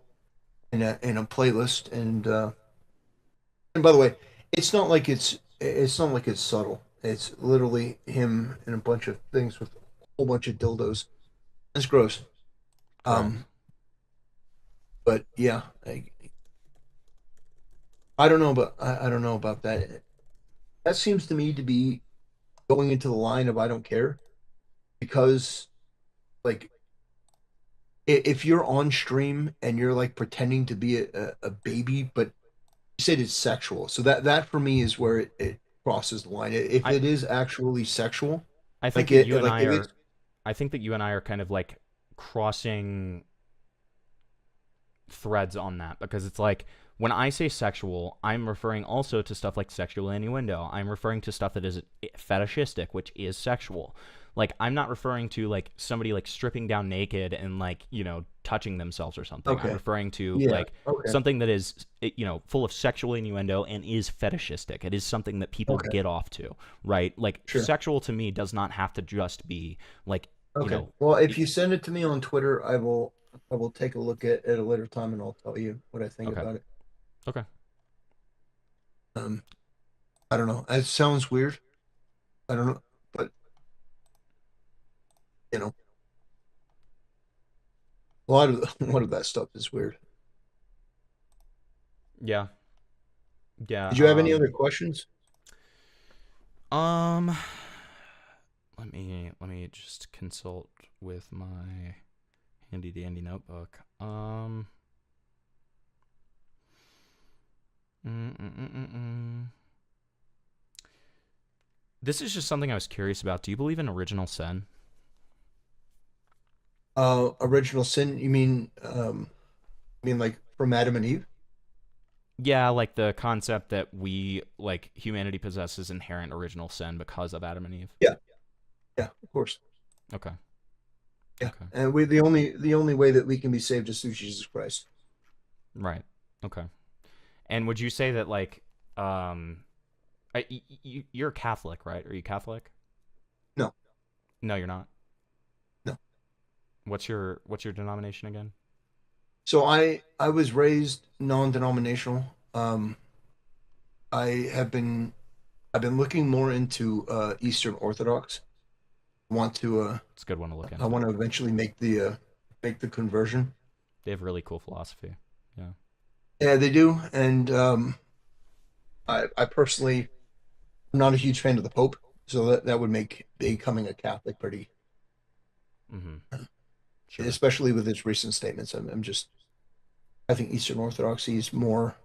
in a playlist. And by the way, it's not like it's subtle. It's literally him and a bunch of things with a whole bunch of dildos. It's gross. Correct. Um, but yeah, I don't know, but I don't know about that. That seems to me to be going into the line of I don't care because like if you're on stream and you're like pretending to be a baby, but you said it's sexual, so that for me is where it crosses the line. If I it is actually sexual, I think like that you and like I if are it's I think that you and I are kind of like crossing threads on that because it's like when I say sexual, I'm referring also to stuff like sexual innuendo. I'm referring to stuff that is fetishistic, which is sexual. Like I'm not referring to like somebody like stripping down naked and like, touching themselves or something. I'm okay, referring to yeah, like okay, something that is full of sexual innuendo and is fetishistic. It is something that people okay, get off to, right? Like sure, sexual to me does not have to just be like, you okay. know, Well, if you send it to me on Twitter, I will take a look at a later time and I'll tell you what I think okay. about it. Okay. Um, I don't know. It sounds weird. I don't know, but you know, a lot of a lot of that stuff is weird. Yeah. Yeah. Did you have any other questions? Um let me just consult with my handy dandy notebook. Mm, mm, mm, mm, mm. This is just something I was curious about. Do you believe in original sin? Original sin? You mean like from Adam and Eve? Yeah, like the concept that we like humanity possesses inherent original sin because of Adam and Eve. Yeah, yeah, of course. Okay. Yeah, Okay. and the only way that we can be saved is through Jesus Christ. Right. Okay. And would you say that like um you're Catholic, right? Are you Catholic? No, No, you're not. no. What's your denomination again? So I was raised non-denominational. I have been I've been looking more into Eastern Orthodox. Want to It's a good one to look I into. want to eventually make the conversion. They have really cool philosophy. Yeah. Yeah, they do, and I personally am not a huge fan of the Pope, so that would make becoming a Catholic pretty Mm-hmm. Sure. especially with his recent statements. I think Eastern Orthodoxy is more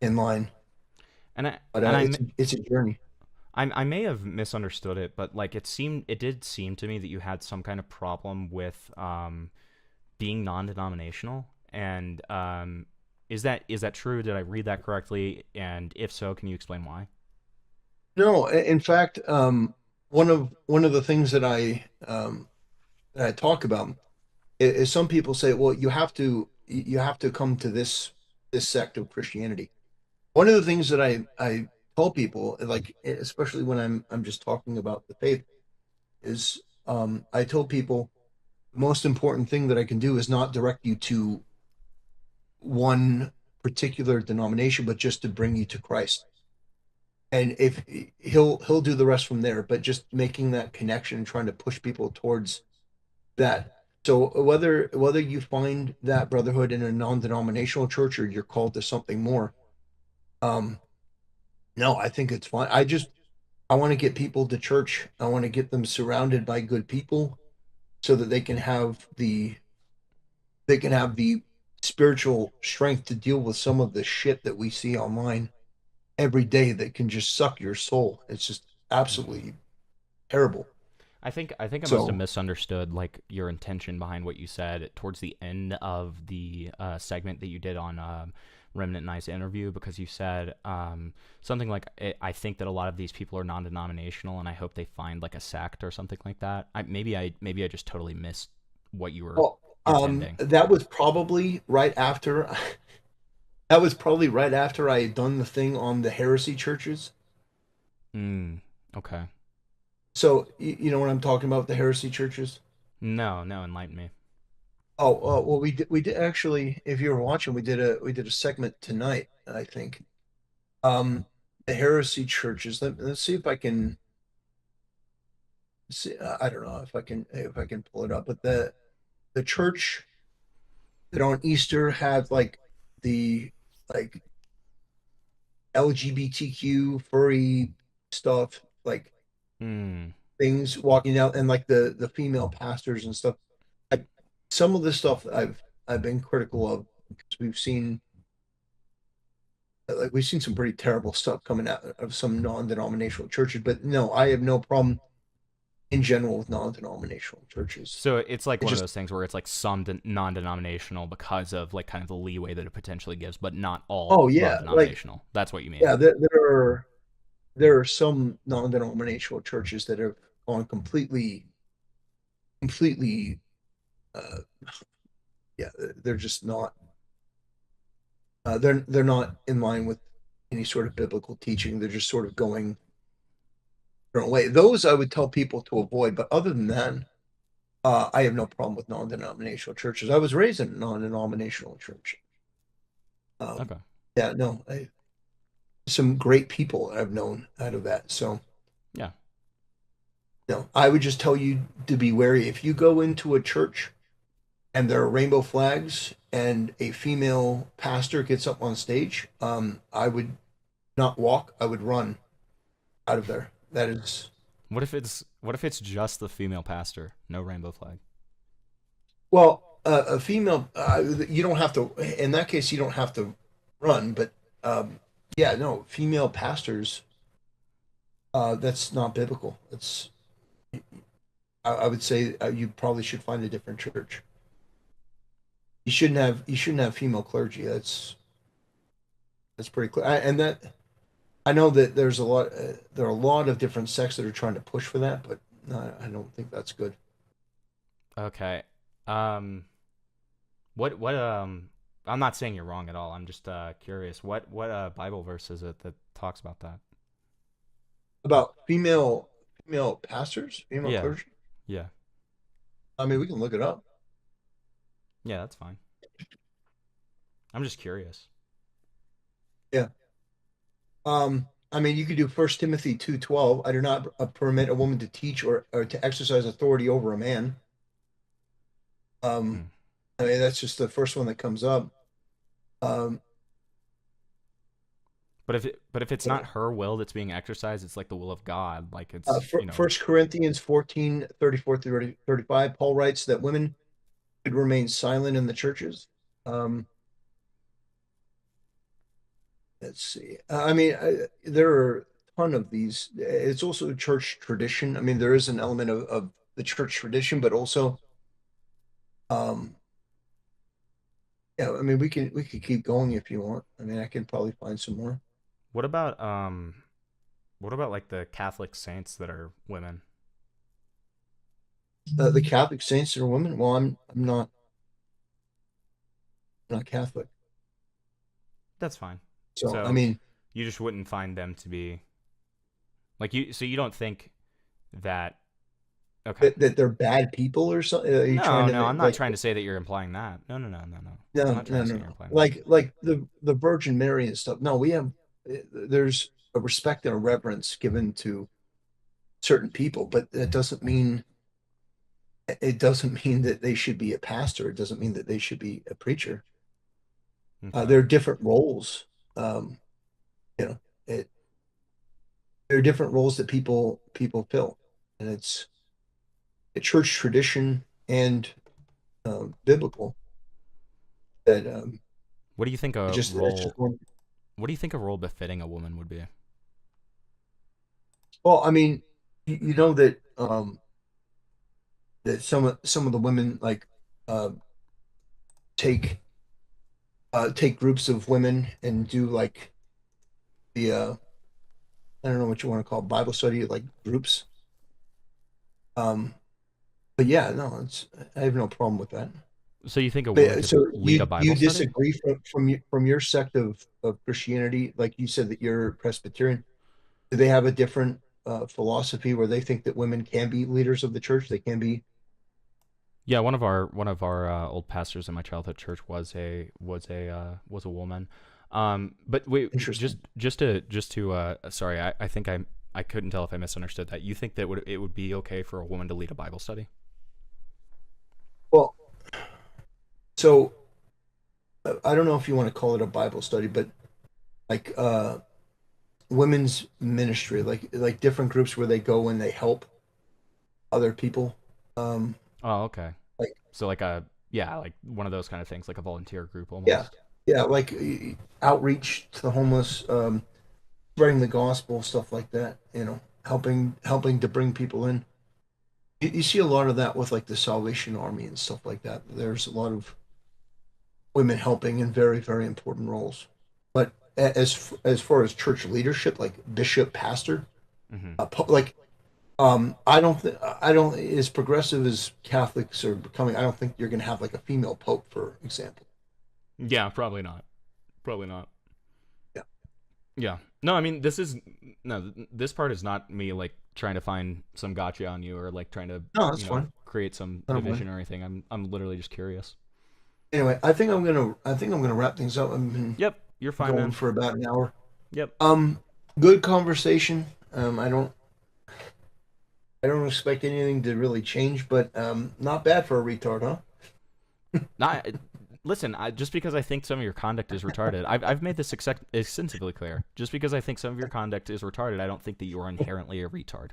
in line, And I but and I it's a journey. I may have misunderstood it, but like it did seem to me that you had some kind of problem with being non-denominational. And is that true? Did I read that correctly? And if so, can you explain why? No, in fact, one of the things that I talk about is some people say, well, you have to come to this sect of Christianity. One of the things that I tell people, like especially when I'm just talking about the faith, is I tell people the most important thing that I can do is not direct you to one particular denomination, but just to bring you to Christ. And if he'll do the rest from there, but just making that connection and trying to push people towards that. So whether you find that brotherhood in a non-denominational church or you're called to something more, um, no, I think it's fine. I want to get people to church. I want to get them surrounded by good people so that they can have the spiritual strength to deal with some of the shit that we see online every day that can just suck your soul. It's just Mm-hmm. absolutely terrible. I think I must have So, misunderstood like your intention behind what you said towards the end of the segment that you did on Remnant Nice interview, because you said something like, I think that a lot of these people are non-denominational and I hope they find like a sect or something like that. Maybe I just totally missed what you were well, intending. that was probably right after that was probably right after I had done the thing on the heresy churches. Mm, okay. So, you know what I'm talking about, the heresy churches? No, no, enlighten me. Oh, well, we did actually. If you were watching, we did a segment tonight. I think the heresy churches. Let's see if I can see. I don't know if I can pull it up, but the church that on Easter had like the like LGBTQ furry stuff, like Mm, things walking out, and like the female pastors and stuff. I, some of the stuff I've been critical of because we've seen some pretty terrible stuff coming out of some non-denominational churches. But no, I have no problem in general with non-denominational churches. So it's like It one of just those things where it's like some non-denominational because of like kind of the leeway that it potentially gives, but not all oh yeah, like non-denominational. That's what you mean. yeah, there are some non-denominational churches that have gone completely uh yeah, they're just not they're not in line with any sort of biblical teaching. They're just sort of going their own way. Those I would tell people to avoid, but other than that, I have no problem with non-denominational churches. I was raised in a non-denominational church. Um, Okay. yeah, no, some great people I've known out of that. So, Yeah. no, I would just tell you to be wary. If you go into a church and there are rainbow flags and a female pastor gets up on stage, I would not walk. I would run out of there. That is, What if it's just the female pastor, no rainbow flag? well, a female. You don't have to. In that case, you don't have to run. But yeah, no, female pastors. That's not biblical. It's. I would say you probably should find a different church. You shouldn't have female clergy. That's pretty clear. And that I know that there are a lot of different sects that are trying to push for that, but no, I don't think that's good. Okay. Um what I'm not saying you're wrong at all. I'm just curious. What Bible verse is it that talks about that? About female pastors, female Yeah. clergy. Yeah. I mean, we can look it up. Yeah, that's fine. I'm just curious. Yeah. I mean, you could do First Timothy 2:12. I do not permit a woman to teach or to exercise authority over a man. Um, Hmm. I mean, that's just the first one that comes up. Um, But if it's not her will that's being exercised, it's like the will of God. Like it's First Corinthians 14, 34 through 35, Paul writes that women should remain silent in the churches. Let's see. There are a ton of these. It's also church tradition. I mean, there is an element of the church tradition, but also, um, yeah. I mean, we could keep going if you want. I mean, I can probably find some more. what about like the Catholic saints that are women? The Catholic saints are women. Well, I'm not Catholic, That's fine. so I So mean you just wouldn't find them to be like you. So you don't think that? Okay. that they're bad people or something. Are you No, trying to no, I'm not like trying to say that you're implying that. No, no, no, no, no. I'm no not trying no to say no you're no implying that. like the Virgin Mary and stuff? No, we have there's a respect and a reverence given to certain people, but it doesn't mean that they should be a pastor. It doesn't mean that they should be a preacher. Okay. There are different roles. Um, you know, it there are different roles that people fill, and it's a church tradition and biblical that What do you think it's a it's just role? one. What do you think a role befitting a woman would be? Well, I mean, you know that some of the women like uh, take take groups of women and do like the I don't know what you want to call it, Bible study like groups. Um, but yeah, no, it's I have no problem with that. So you think a woman But could so lead a you Bible study? disagree from your sect of Christianity, like you said that you're Presbyterian. Do they have a different philosophy where they think that women can be leaders of the church? They can be Yeah, one of our old pastors in my childhood church was a woman. But wait, interesting. just to sorry, I think I couldn't tell if I misunderstood that. You think that it would be okay for a woman to lead a Bible study? Well, so I don't know if you want to call it a Bible study, but like women's ministry, like different groups where they go and they help other people. Um, Oh, okay. like So like a yeah, like one of those kind of things, like a volunteer group yeah, almost. yeah, like outreach to the homeless, spreading the gospel, stuff like that. Helping to bring people in. You see a lot of that with like the Salvation Army and stuff like that. There's a lot of women helping in very, very important roles. But as far as church leadership, like bishop, pastor, Hmm. like I don't as progressive as Catholics are becoming. I don't think you're going to have like a female pope, for example. Yeah, probably not. Probably not. Yeah, Yeah. No, I mean this part is not me like trying to find some gotcha on you or like trying to, no, that's fine. create some I don't division mind. or anything. I'm literally just curious. Anyway, I think I'm gonna wrap things up. I've been Yep, you're fine, going man. for about an hour. Yep. Um, Good conversation. I don't expect anything to really change, but not bad for a retard, huh? Not listen, just because I think some of your conduct is retarded, I've made this extensively clear. Just because I think some of your conduct is retarded, I don't think that you are inherently a retard.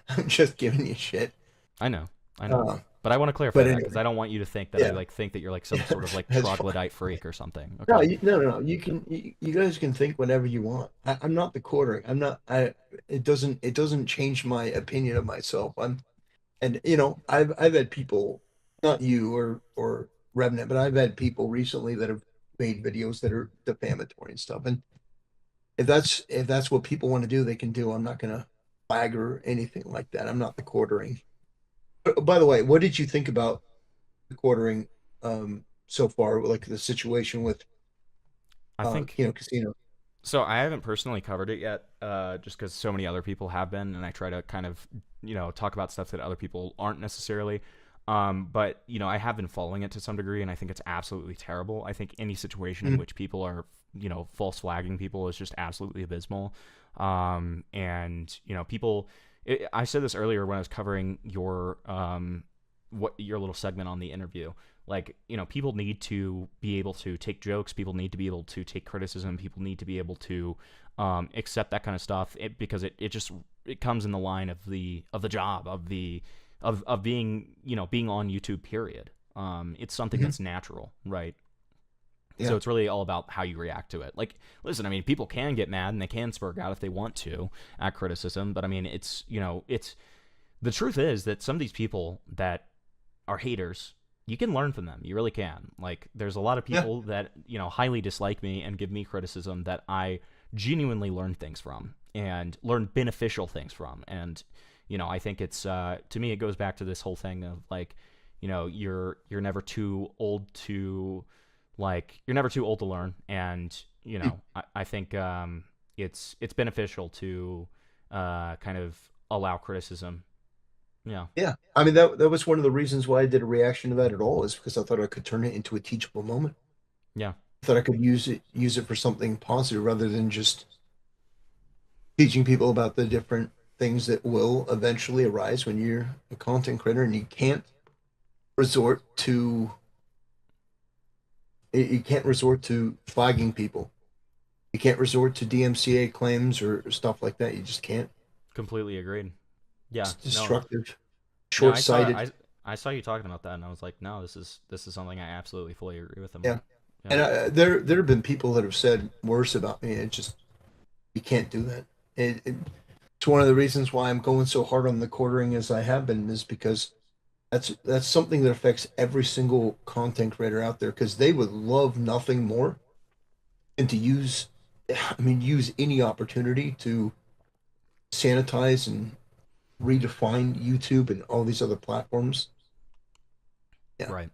I'm just giving you shit. I know, I know, Uh, but I want to clarify but that because anyway, I don't want you to think that I yeah, like think that you're like some sort of like that's fine. troglodyte freak or something. No, Okay. no. You guys can think whatever you want. I'm not the quartering. I'm not. It doesn't change my opinion of myself. And I've had people, not you or Revenant, but I've had people recently that have made videos that are defamatory and stuff. And if that's what people want to do, they can do. I'm not gonna flag or anything like that. I'm not the quartering. By the way, what did you think about the quartering so far? Like the situation with I think casino. so. I haven't personally covered it yet, just because so many other people have been, and I try to kind of, talk about stuff that other people aren't necessarily. But I have been following it to some degree, and I think it's absolutely terrible. I think any situation in Mhm. which people are, false flagging people is just absolutely abysmal. And people. I said this earlier when I was covering what your little segment on the interview. Like, people need to be able to take jokes. People need to be able to take criticism. People need to be able to accept that kind of stuff. Because it comes in the line of the job of being being on YouTube. Period. It's something that's natural, right? Yeah. So it's really all about how you react to it. Like, listen, I mean, people can get mad and they can spurg out if they want to at criticism, but I mean, it's the truth is that some of these people that are haters, you can learn from them. You really can. Like, there's a lot of people that, highly dislike me and give me criticism that I genuinely learn things from and learn beneficial things from. And, I think it's, to me, it goes back to this whole thing of like, you're never too old to, you're never too old to learn. And, I think it's beneficial to kind of allow criticism. Yeah. Yeah. I mean, that was one of the reasons why I did a reaction to that at all, is because I thought I could turn it into a teachable moment. Yeah. I thought I could use it for something positive rather than just teaching people about the different things that will eventually arise when you're a content creator, and you can't resort to flagging people. You can't resort to DMCA claims or stuff like that. You just can't. Completely agreed. Yeah. It's destructive, No, short-sighted. I saw you talking about that, and I was like, no, this is something I absolutely fully agree with them Yeah. on. And there have been people that have said worse about me. It just, you can't do that. It's one of the reasons why I'm going so hard on the quartering as I have been, is because that's something that affects every single content creator out there, because they would love nothing more than to use any opportunity to sanitize and redefine YouTube and all these other platforms. Yeah. Right.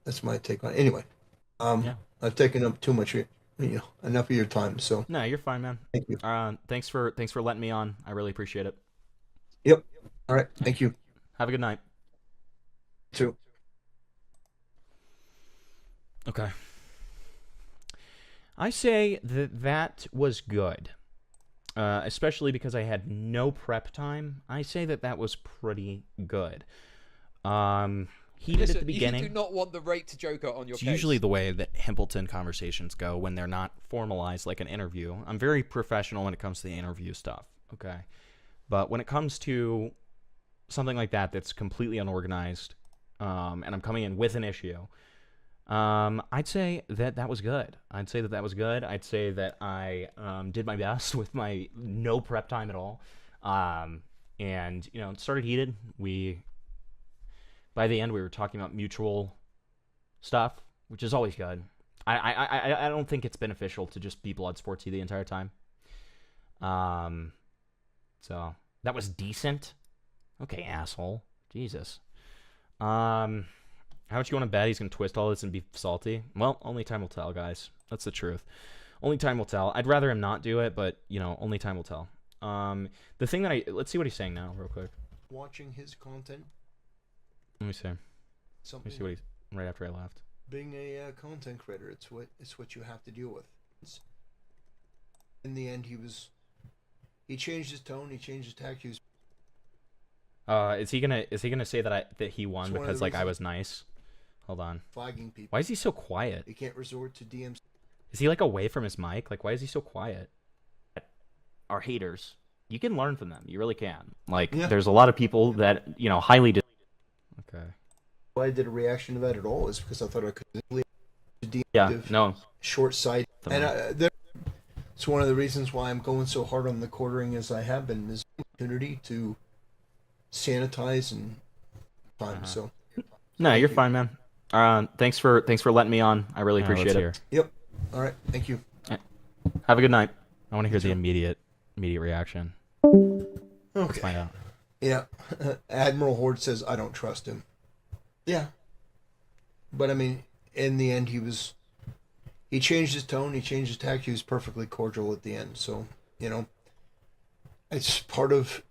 That's my take on it. Anyway, Yeah. I've taken up too much, enough of your time. So No, you're fine, man. thank you. Thanks for letting me on. I really appreciate it. Yep. All right. Thank you. Have a good night. Too. Okay. I say that was good. Especially because I had no prep time. I say that was pretty good. Heated Listen, at the beginning. You do not want the rate to Joker on your It's case. usually the way that Himpleton conversations go when they're not formalized like an interview. I'm very professional when it comes to the interview stuff, okay? But when it comes to something like that that's completely unorganized, and I'm coming in with an issue, I'd say that was good. I'd say that was good. I'd say that I did my best with my no prep time at all. And, it started heated. By the end, we were talking about mutual stuff, which is always good. I don't think it's beneficial to just be blood sportsy the entire time. So that was decent. Okay, asshole. Jesus. How much you want to bet he's going to twist all this and be salty? Well, only time will tell, guys. That's the truth. Only time will tell. I'd rather him not do it, but, only time will tell. The thing that let's see what he's saying now, real quick. Watching his content. Let me see. Let me Something. see what he's, right after I left. Being a content creator, it's what you have to deal with. In the end, he changed his tone, he changed his tack. He was Is he gonna say that he won because I was nice? Hold on. flagging people. Why is he so quiet? You can't resort to DMs. Is he away from his mic? Why is he so quiet? Are haters. You can learn from them. You really can. There's a lot of people that, highly okay. Why I did a reaction to that at all is because I thought I could short-sighted. And it's one of the reasons why I'm going so hard on the quartering as I have been, is opportunity to sanitize and time. So no, you're fine, man. Thanks for letting me on. I really appreciate it. Yep. All right. Thank you. Have a good night. I want to hear the immediate reaction. Let's Okay. find out. Yeah. Admiral Horde says I don't trust him. Yeah. But I mean, in the end, he changed his tone, he changed his tack. He was perfectly cordial at the end. So, it's part of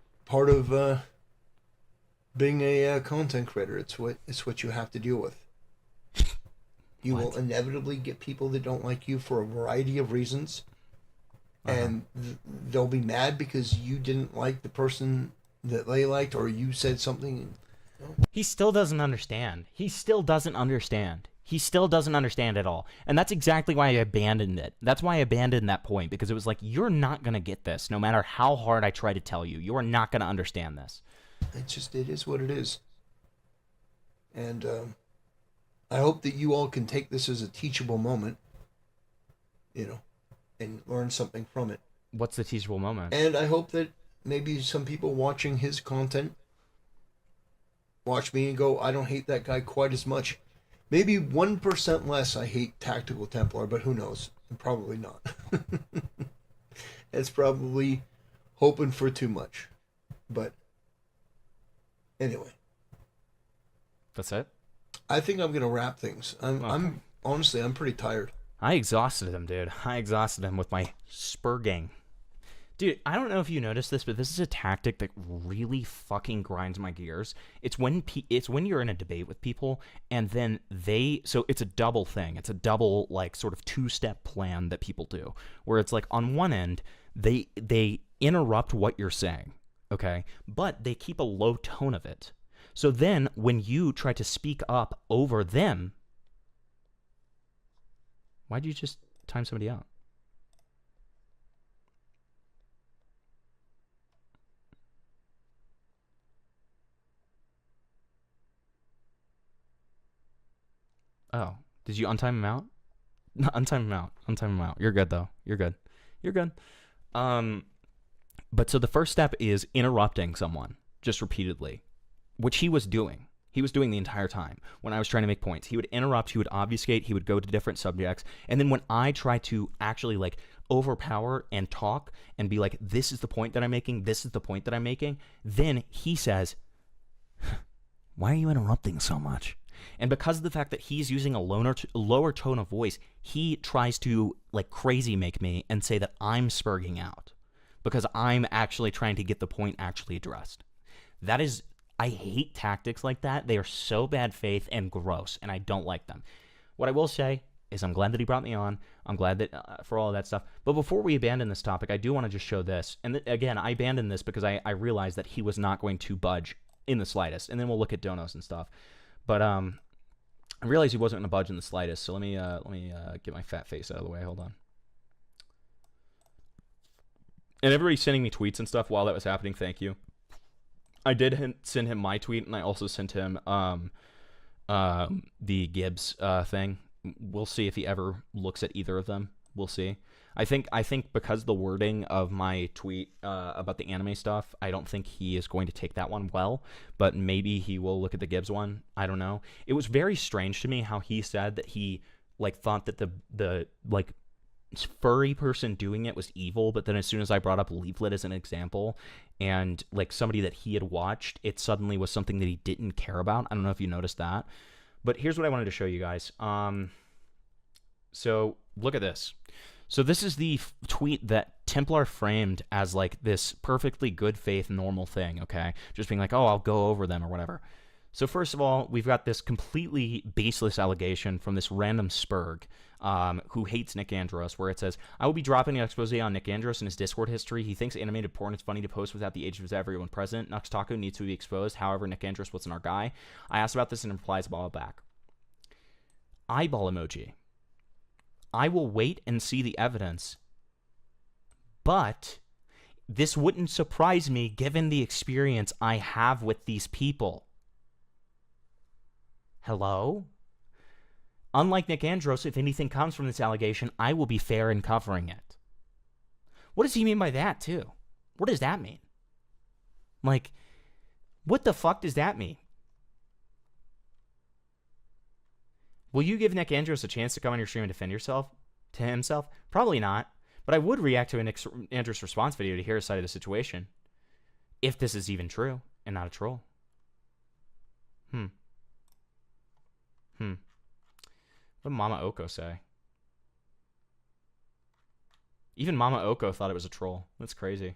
being a content creator. It's what you have to deal with. You will inevitably get people that don't like you for a variety of reasons, and they'll be mad because you didn't like the person that they liked, or you said something He still doesn't understand. He still doesn't understand. He still doesn't understand at all. And that's exactly why I abandoned it. That's why I abandoned that point, because it was like, you're not going to get this no matter how hard I try to tell you. You are not going to understand this. It is what it is. And I hope that you all can take this as a teachable moment, and learn something from it. What's the teachable moment? And I hope that maybe some people watching his content watch me and go, I don't hate that guy quite as much. Maybe 1% less I hate Tactical Templar, but who knows? Probably not. It's probably hoping for too much. But anyway. That's it? I think I'm going to wrap things. I'm honestly, I'm pretty tired. I exhausted him, dude. I exhausted him with my spurging. Dude, I don't know if you noticed this, but this is a tactic that really fucking grinds my gears. It's when you're in a debate with people, and then so it's a double thing. It's a double, like, sort of two-step plan that people do, where it's like, on one end, they interrupt what you're saying, okay? But they keep a low tone of it. So then, when you try to speak up over them, why'd you just time somebody out? Oh, did you untime him out? No, untime him out. Untime him out. You're good, though. You're good. You're good. But so the first step is interrupting someone just repeatedly, which he was doing. He was doing the entire time when I was trying to make points. He would interrupt, he would obfuscate, he would go to different subjects. And then when I try to actually, like, overpower and talk and be like, this is the point that I'm making, this is the point that I'm making, then he says, why are you interrupting so much? And because of the fact that he's using a lower tone of voice, he tries to, like, crazy make me and say that I'm spurging out because I'm actually trying to get the point actually addressed. I hate tactics like that. They are so bad faith and gross, and I don't like them. What I will say is I'm glad that he brought me on. I'm glad that for all of that stuff. But before we abandon this topic, I do want to just show this. And again, I abandoned this because I realized that he was not going to budge in the slightest. And then we'll look at donos and stuff. But I realized he wasn't going to budge in the slightest. So let me get my fat face out of the way. Hold on. And everybody sending me tweets and stuff while that was happening, thank you. I did send him my tweet, and I also sent him the Gibbs thing. We'll see if he ever looks at either of them. We'll see. I think because the wording of my tweet about the anime stuff, I don't think he is going to take that one well, but maybe he will look at the Gibbs one. I don't know. It was very strange to me how he said that he, like, thought that the like, furry person doing it was evil, but then as soon as I brought up Leaflet as an example and, like, somebody that he had watched, it suddenly was something that he didn't care about. I don't know if you noticed that, but here's what I wanted to show you guys. So look at this. So this is the tweet that Templar framed as, like, this perfectly good faith normal thing, okay? Just being like, oh, I'll go over them or whatever. So first of all, we've got this completely baseless allegation from this random Spurg who hates Nick Andros, where it says, I will be dropping an expose on Nick Andros and his Discord history. He thinks animated porn is funny to post without the age of everyone present. Nux Taco needs to be exposed. However, Nick Andros wasn't our guy. I asked about this and replies a ball back. Eyeball emoji. I will wait and see the evidence, but this wouldn't surprise me given the experience I have with these people. Hello? Unlike Nick Andros, if anything comes from this allegation, I will be fair in covering it. What does he mean by that, too? What does that mean? Like, what the fuck does that mean? Will you give Nick Andros a chance to come on your stream and defend yourself to himself? Probably not. But I would react to a Nick Andros response video to hear his side of the situation. If this is even true and not a troll. What did Mama Oko say? Even Mama Oko thought it was a troll. That's crazy.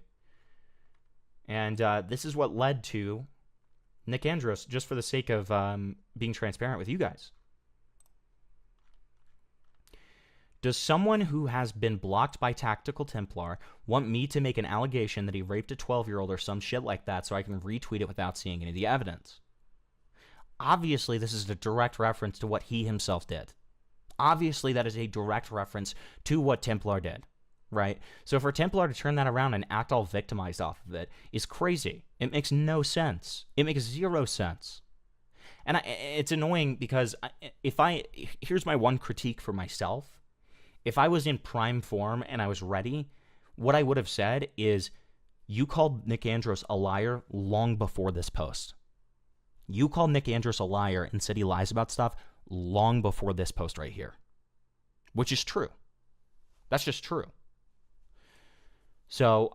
And this is what led to Nick Andros, just for the sake of being transparent with you guys. Does someone who has been blocked by Tactical Templar want me to make an allegation that he raped a 12-year-old or some shit like that so I can retweet it without seeing any of the evidence? obviously this is a direct reference to what he himself did. Obviously that is a direct reference to what Templar did, right? So for Templar to turn that around and act all victimized off of it is crazy. It makes no sense. It makes zero sense. And it's annoying because here's my one critique for myself. If I was in prime form and I was ready, what I would have said is, you called Nick Andros a liar long before this post. You called Nick Andros a liar and said he lies about stuff long before this post right here. Which is true. That's just true. So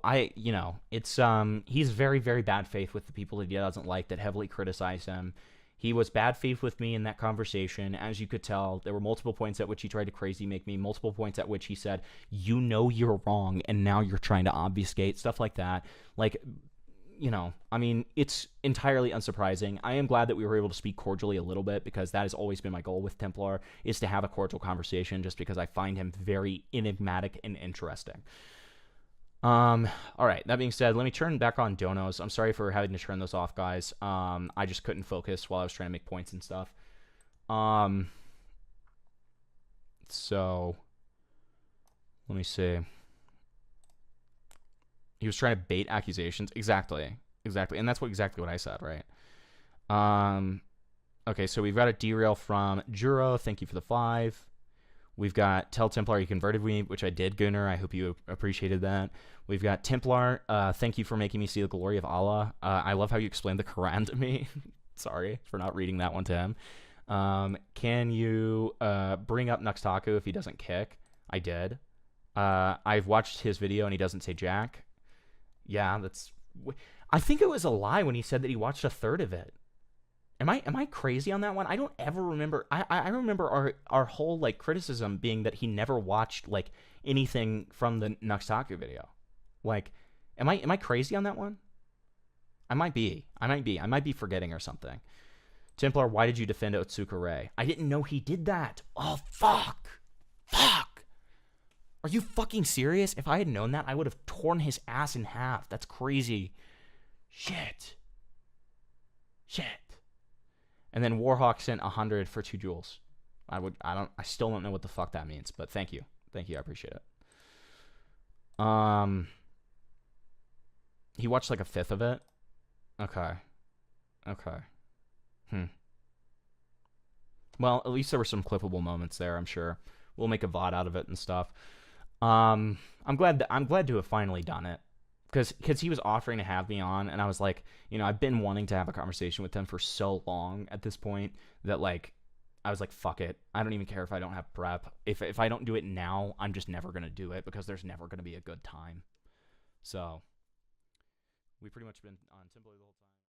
it's he's very, very bad faith with the people that he doesn't like that heavily criticize him. He was bad faith with me in that conversation. As you could tell, there were multiple points at which he tried to crazy make me, multiple points at which he said, you know you're wrong, and now you're trying to obfuscate, stuff like that. Like, it's entirely unsurprising. I am glad that we were able to speak cordially a little bit, because that has always been my goal with Templar, is to have a cordial conversation, just because I find him very enigmatic and interesting. All right, that being said, let me turn back on donos. I'm sorry for having to turn those off, guys. I just couldn't focus while I was trying to make points and stuff. So let me see. He was trying to bait accusations. Exactly. And that's exactly what I said, right? Okay, so we've got a derail from Juro. Thank you for the 5. We've got Tell Templar you converted me, which I did, Gunnar. I hope you appreciated that. We've got Templar. Thank you for making me see the glory of Allah. I love how you explained the Quran to me. Sorry for not reading that one to him. Can you bring up Nuxtaku if he doesn't kick? I did. I've watched his video and he doesn't say jack. Yeah, I think it was a lie when he said that he watched a third of it. Am I crazy on that one? I don't ever remember. I remember our whole criticism being that he never watched anything from the Nuxtaku video. Am I crazy on that one? I might be. I might be forgetting or something. Templar, why did you defend Otsuka Ray? I didn't know he did that. Oh fuck. Are you fucking serious? If I had known that, I would have torn his ass in half. That's crazy. Shit. And then Warhawk sent 100 for 2 jewels. I still don't know what the fuck that means, but thank you. I appreciate it. He watched a fifth of it. Okay. Well, at least there were some clippable moments there, I'm sure. We'll make a VOD out of it and stuff. I'm glad to have finally done it. Because he was offering to have me on, and I was like, I've been wanting to have a conversation with him for so long at this point that, I was like, fuck it. I don't even care if I don't have prep. If I don't do it now, I'm just never going to do it, because there's never going to be a good time. So, we've pretty much been on Templar the whole time.